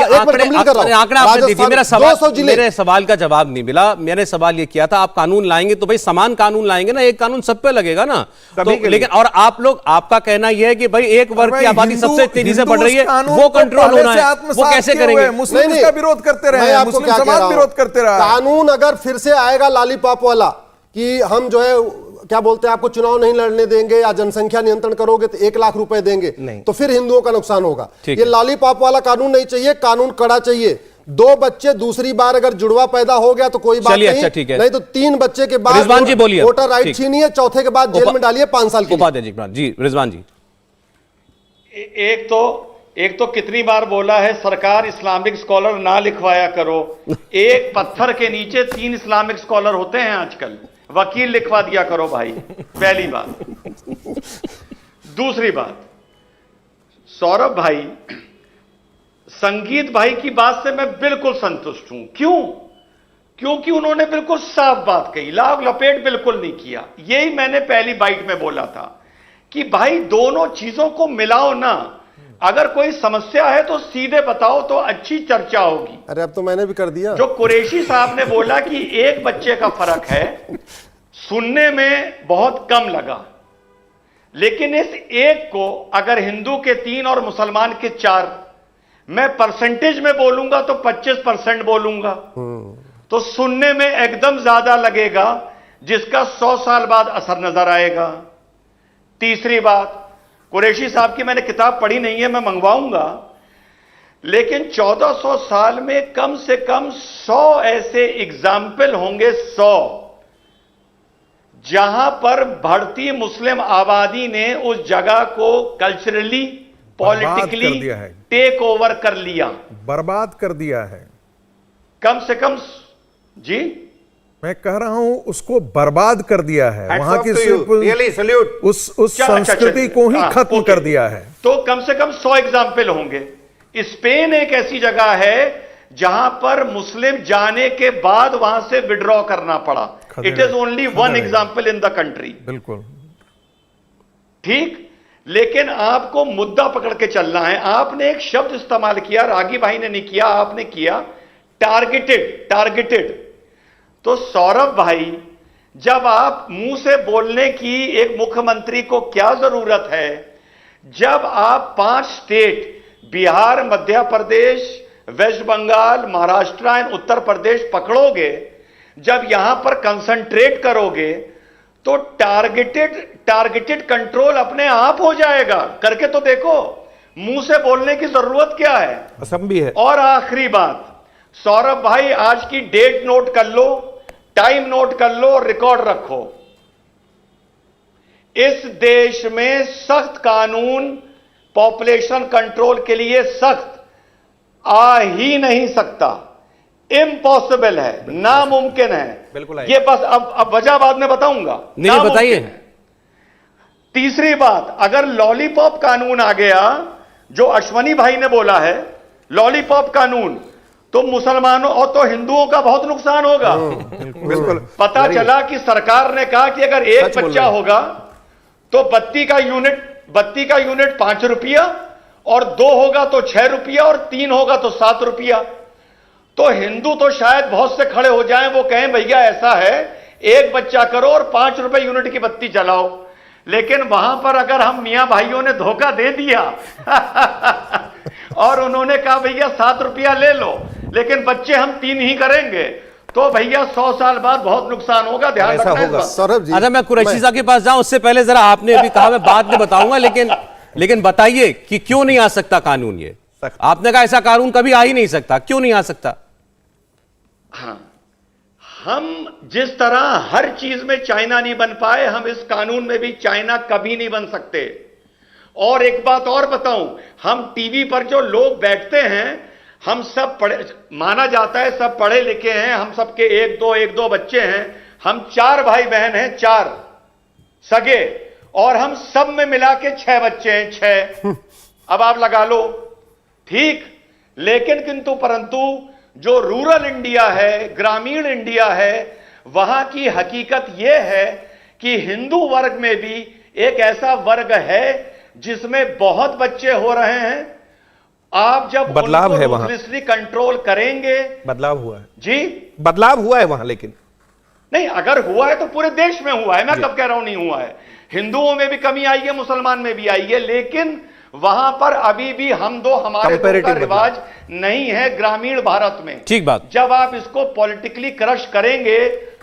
मेरे सवाल का जवाब नहीं मिला। मैंने सवाल ये किया था, आप कानून लाएंगे तो भाई समान कानून लाएंगे ना, एक कानून सब पे लगेगा ना। तो लेकिन और आप लोग, आपका कहना यह है कि भाई एक वर्ग की आबादी सबसे तेजी से बढ़ रही है, वो कंट्रोल होना है, वो कैसे करेंगे? मुस्लिम इसका विरोध करते रहे, मुस्लिम समाज विरोध करते रहा। कानून अगर फिर से आएगा लॉलीपॉप वाला कि हम जो है क्या बोलते हैं, आपको चुनाव नहीं लड़ने देंगे या जनसंख्या नियंत्रण करोगे तो 1 लाख रुपए देंगे, तो फिर हिंदुओं का नुकसान होगा। ये लॉलीपॉप वाला कानून नहीं चाहिए, कानून कड़ा चाहिए। 2 बच्चे दूसरी बार अगर जुड़वा पैदा हो गया तो कोई बात नहीं, अच्छा, ठीक है। नहीं तो 3 बच्चे के बाद रिजवान जी बोलिए। वोटर राइट छीनिए, चौथे के बाद जेल में डालिए 5 साल की। जी रिजवान जी, एक तो कितनी बार बोला है सरकार इस्लामिक स्कॉलर ना लिखवाया करो। एक पत्थर के नीचे 3 इस्लामिक स्कॉलर होते हैं आजकल, वकील लिखवा दिया करो भाई, पहली बात। दूसरी बात, सौरभ भाई, संगीत भाई की बात से मैं बिल्कुल संतुष्ट हूं। क्यों? क्योंकि उन्होंने बिल्कुल साफ बात कही, लाभ लपेट बिल्कुल नहीं किया। यही मैंने पहली बाइट में बोला था कि भाई दोनों चीजों को मिलाओ ना। अगर कोई समस्या है तो सीधे बताओ तो अच्छी चर्चा होगी। अरे अब तो मैंने भी कर दिया। जो कुरैशी साहब ने बोला कि एक बच्चे का फर्क है, सुनने में बहुत कम लगा, लेकिन इस एक को अगर हिंदू के 3 और मुसलमान के 4, मैं परसेंटेज में बोलूंगा तो 25% बोलूंगा, तो सुनने में एकदम ज्यादा लगेगा, जिसका 100 साल बाद असर नजर आएगा। तीसरी बात, कुरैशी साहब की मैंने किताब पढ़ी नहीं है, मैं मंगवाऊंगा, लेकिन 1400 साल में कम से कम 100 ऐसे एग्जाम्पल होंगे, 100, जहां पर बढ़ती मुस्लिम आबादी ने उस जगह को कल्चरली, पॉलिटिकली टेक ओवर कर लिया, बर्बाद कर दिया है। कम से कम, जी मैं कह रहा हूं उसको बर्बाद कर दिया है, वहां की उस संस्कृति को ही खत्म कर दिया है। तो कम से कम 100 एग्जाम्पल होंगे। स्पेन एक ऐसी जगह है जहां पर मुस्लिम जाने के बाद वहां से विड्रॉ करना पड़ा। It is only 1 example in the country. बिल्कुल ठीक, लेकिन आपको मुद्दा पकड़ के चलना है। आपने एक शब्द इस्तेमाल किया, रागी भाई ने नहीं किया, आपने किया, टारगेटेड। तो सौरभ भाई, जब आप मुंह से बोलने की एक मुख्यमंत्री को क्या जरूरत है, जब आप 5 state Bihar, Madhya Pradesh, West Bengal, Maharashtra and Uttar Pradesh पकड़ोगे, जब यहां पर कंसंट्रेट करोगे, तो टारगेटेड कंट्रोल अपने आप हो जाएगा। करके तो देखो, मुंह से बोलने की जरूरत क्या है, असम भी है। और आखिरी बात, सौरभ भाई, आज की डेट नोट कर लो, टाइम नोट कर लो और रिकॉर्ड रखो। इस देश में सख्त कानून पॉपुलेशन कंट्रोल के लिए सख्त आ ही नहीं सकता, इम्पॉसिबल है, नामुमकिन है। बिल्कुल ये बस अब वजह बाद में बताऊंगा। नहीं बताइए। तीसरी बात, अगर लॉलीपॉप कानून आ गया, जो अश्वनी भाई ने बोला है, लॉलीपॉप कानून, तो मुसलमानों और तो हिंदुओं का बहुत नुकसान होगा। बिल्कुल। पता चला कि सरकार ने कहा कि अगर एक बच्चा होगा तो बत्ती का यूनिट 5 रुपया, और 2 होगा तो 6 रुपया, और 3 होगा तो 7 रुपया। तो हिंदू तो शायद बहुत से खड़े हो जाएं, वो कहें भैया ऐसा है, एक बच्चा करो और 5 रुपए यूनिट की बत्ती जलाओ। लेकिन वहां पर अगर हम मियां भाइयों ने धोखा दे दिया और उन्होंने कहा भैया 7 रुपया ले लो, लेकिन बच्चे हम 3 ही करेंगे, तो भैया 100 साल बाद बहुत नुकसान होगा। ध्यान रखना। सौरभ जी, अच्छा, मैं कुरैशी साहब के पास जाऊं उससे पहले जरा, आपने अभी कहा मैं बाद में बताऊंगा, लेकिन बताइए कि क्यों नहीं आ सकता कानून? ये आपने कहा ऐसा कानून कभी आ ही नहीं सकता, क्यों नहीं आ सकता? हाँ, हम जिस तरह हर चीज में चाइना नहीं बन पाए, हम इस कानून में भी चाइना कभी नहीं बन सकते। और एक बात और बताऊं, हम टीवी पर जो लोग बैठते हैं, हम सब पढ़े, माना जाता है सब पढ़े लिखे हैं, हम सबके एक दो बच्चे हैं, हम 4 भाई बहन हैं, 4 सगे, और हम सब में मिला के 6 बच्चे हैं, 6। अब आप लगा लो, ठीक। लेकिन किंतु परंतु जो रूरल इंडिया है, ग्रामीण इंडिया है, वहां की हकीकत यह है कि हिंदू वर्ग में भी एक ऐसा वर्ग है जिसमें बहुत बच्चे हो रहे हैं। आप जब बदलाव है वहां, कंट्रोल करेंगे, बदलाव हुआ है जी, बदलाव हुआ है वहां, लेकिन नहीं, अगर हुआ है तो पूरे देश में हुआ है, मैं कब कह रहा हूं नहीं हुआ है। हिंदुओं में भी कमी आई है, मुसलमान में भी आई है, लेकिन वहां पर अभी भी हमारे दो का रिवाज नहीं है ग्रामीण भारत में। ठीक बात। जब आप इसको पॉलिटिकली क्रश करेंगे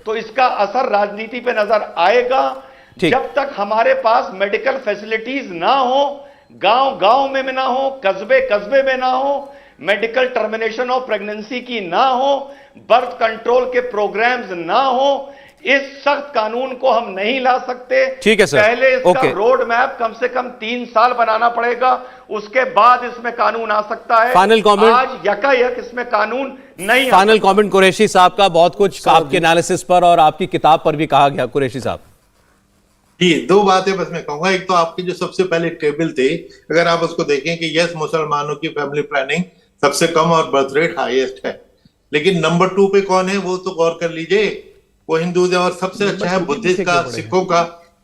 तो इसका असर राजनीति पे नजर आएगा। जब तक हमारे पास मेडिकल फैसिलिटीज ना हो, गांव गांव में ना हो, कस्बे कस्बे में ना हो, मेडिकल टर्मिनेशन ऑफ प्रेगनेंसी की ना हो, बर्थ कंट्रोल के प्रोग्राम्स ना हो, इस सख्त कानून को हम नहीं ला सकते। ठीक है सर, पहले इसका रोड मैप कम से कम 3 साल बनाना पड़ेगा, उसके बाद इसमें कानून आ सकता है। फाइनल कमेंट, आज यकायक इसमें कानून नहीं। फाइनल कमेंट कुरैशी साहब का, बहुत कुछ आपके एनालिसिस पर और आपकी किताब पर भी कहा गया। कुरैशी साहब जी, 2 बातें बस मैं कहूंगा। एक तो आपके जो सबसे पहले टेबल थे, अगर आप उसको देखें कि यस, मुसलमानों की फैमिली प्लानिंग सबसे कम और बर्थ रेट हाईएस्ट है, लेकिन नंबर 2 पे कौन है वो तो गौर कर लीजिए, वो हिंदू है। और सबसे अच्छा है बुद्धिस्ट का, सिखों का।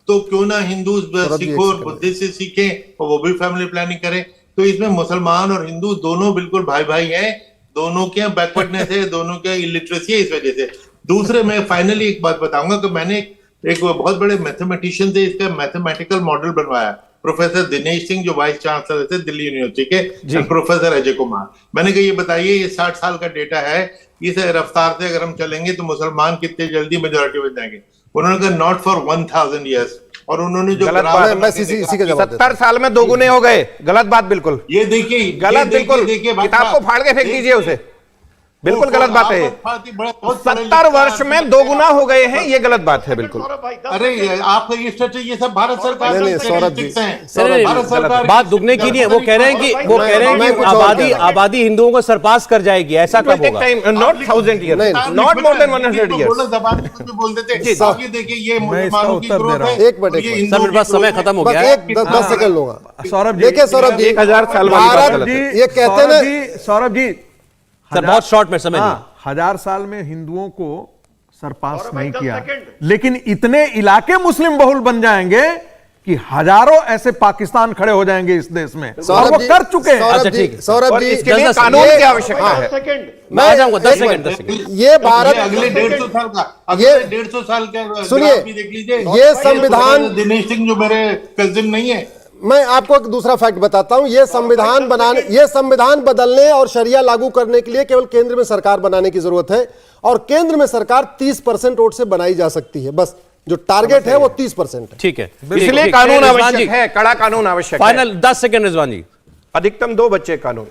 तो क्यों ना हिंदू सिखों और बुद्धिस्ट से सीखें और वो भी फैमिली प्लानिंग करें। तो इसमें मुसलमान और हिंदू दोनों बिल्कुल भाई भाई हैं, दोनों के बैकवर्डनेस है, दोनों के इलिटरेसी है इस वजह से। दूसरे मैं फाइनली एक बात बताऊंगा कि मैंने एक बहुत बड़े मैथमेटिशियन से इसका मैथमेटिकल मॉडल बनवाया, प्रोफेसर दिनेश सिंह जो वाइस चांसलर थे दिल्ली यूनिवर्सिटी के, प्रोफेसर अजय कुमार। मैंने कहा ये बताइए, ये 60 साल का डेटा है, इस रफ्तार से अगर हम चलेंगे तो मुसलमान कितने जल्दी मेजोरिटी बन जाएंगे। उन्होंने कहा नॉट फॉर 1000 ईयर्स। और उन्होंने जो मैं इसी का जवाब 70 साल में 2 गुने हो गए। गलत बात, बिल्कुल ये देखिए, गलत, बिल्कुल। किताब को फाड़ के फेंक दीजिए उसे, बिल्कुल गलत बात है। 70 वर्ष में 2 गुना हो गए हैं, ये गलत बात है, बिल्कुल। अरे आपका ये सब भारत सरकार सौरभ जी, बात दुगने की नहीं है। वो कह रहे हैं कि आबादी हिंदुओं को सरपास कर जाएगी, ऐसा कब होगा? Not 1000 years, not more than 100 years. जबान में कुछ भी बोल देते हैं। ये देखिए, ये मुसलमानों की ग्रोथ है। एक मिनट, सर मेरे पास समय खत्म हो गया है, 10 सेकंड लूंगा। सौरभ जी, देखिए सौरभ जी, 1000 साल वाली बात गलत है। ये कहते हैं ना, सौरभ जी, सर बहुत शॉर्ट में समय नहीं। 1000 साल में हिंदुओं को सरपास नहीं किया, लेकिन इतने इलाके मुस्लिम बहुल बन जाएंगे कि हजारों ऐसे पाकिस्तान खड़े हो जाएंगे इस देश में, और वो कर चुके हैं। अच्छा ठीक है, सौरभ जी, इसके लिए कानून की आवश्यकता है। मैं आ जाऊंगा 10 सेकंड। ये भारत अगले 150 साल का, अगले 150 साल का सुनिए, देख लीजिए। ये संविधान, दिनेश सिंह जो मेरे कजिन नहीं है। मैं आपको एक दूसरा फैक्ट बताता हूं। ये संविधान बदलने और शरिया लागू करने के लिए केवल केंद्र में सरकार बनाने की जरूरत है, और केंद्र में सरकार 30% वोट से बनाई जा सकती है। बस जो टारगेट है वो 30% है। ठीक है, इसलिए कानून आवश्यक है, कड़ा कानून आवश्यक है। फाइनल 10 सेकंड रिजवान जी। अधिकतम 2 बच्चे कानून।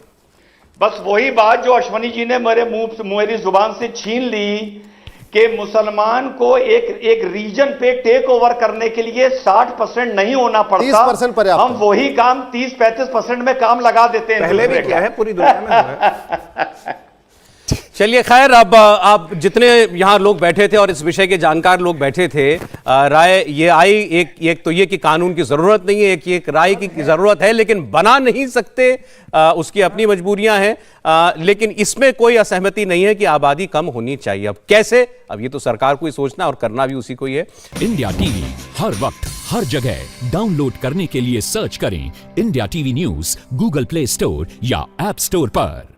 बस वही बात जो अश्वनी जी ने मेरी जुबान से छीन ली कि मुसलमान को एक रीजन पे टेक ओवर करने के लिए 60% नहीं होना पड़ता, 30% पर्याप्त। हम वही काम 30-35% में काम लगा देते हैं। पहले भी क्या है, पूरी दुनिया में है। चलिए खैर, अब आप जितने यहाँ लोग बैठे थे और इस विषय के जानकार लोग बैठे थे, राय ये आई, एक तो ये कि कानून की जरूरत नहीं है, एक राय की जरूरत है लेकिन बना नहीं सकते, उसकी अपनी मजबूरियां हैं, लेकिन इसमें कोई असहमति नहीं है कि आबादी कम होनी चाहिए। अब कैसे, अब ये तो सरकार को ही सोचना और करना भी उसी को ही है। इंडिया टीवी हर वक्त हर जगह डाउनलोड करने के लिए सर्च करें India TV news Google play store या ऐप स्टोर पर।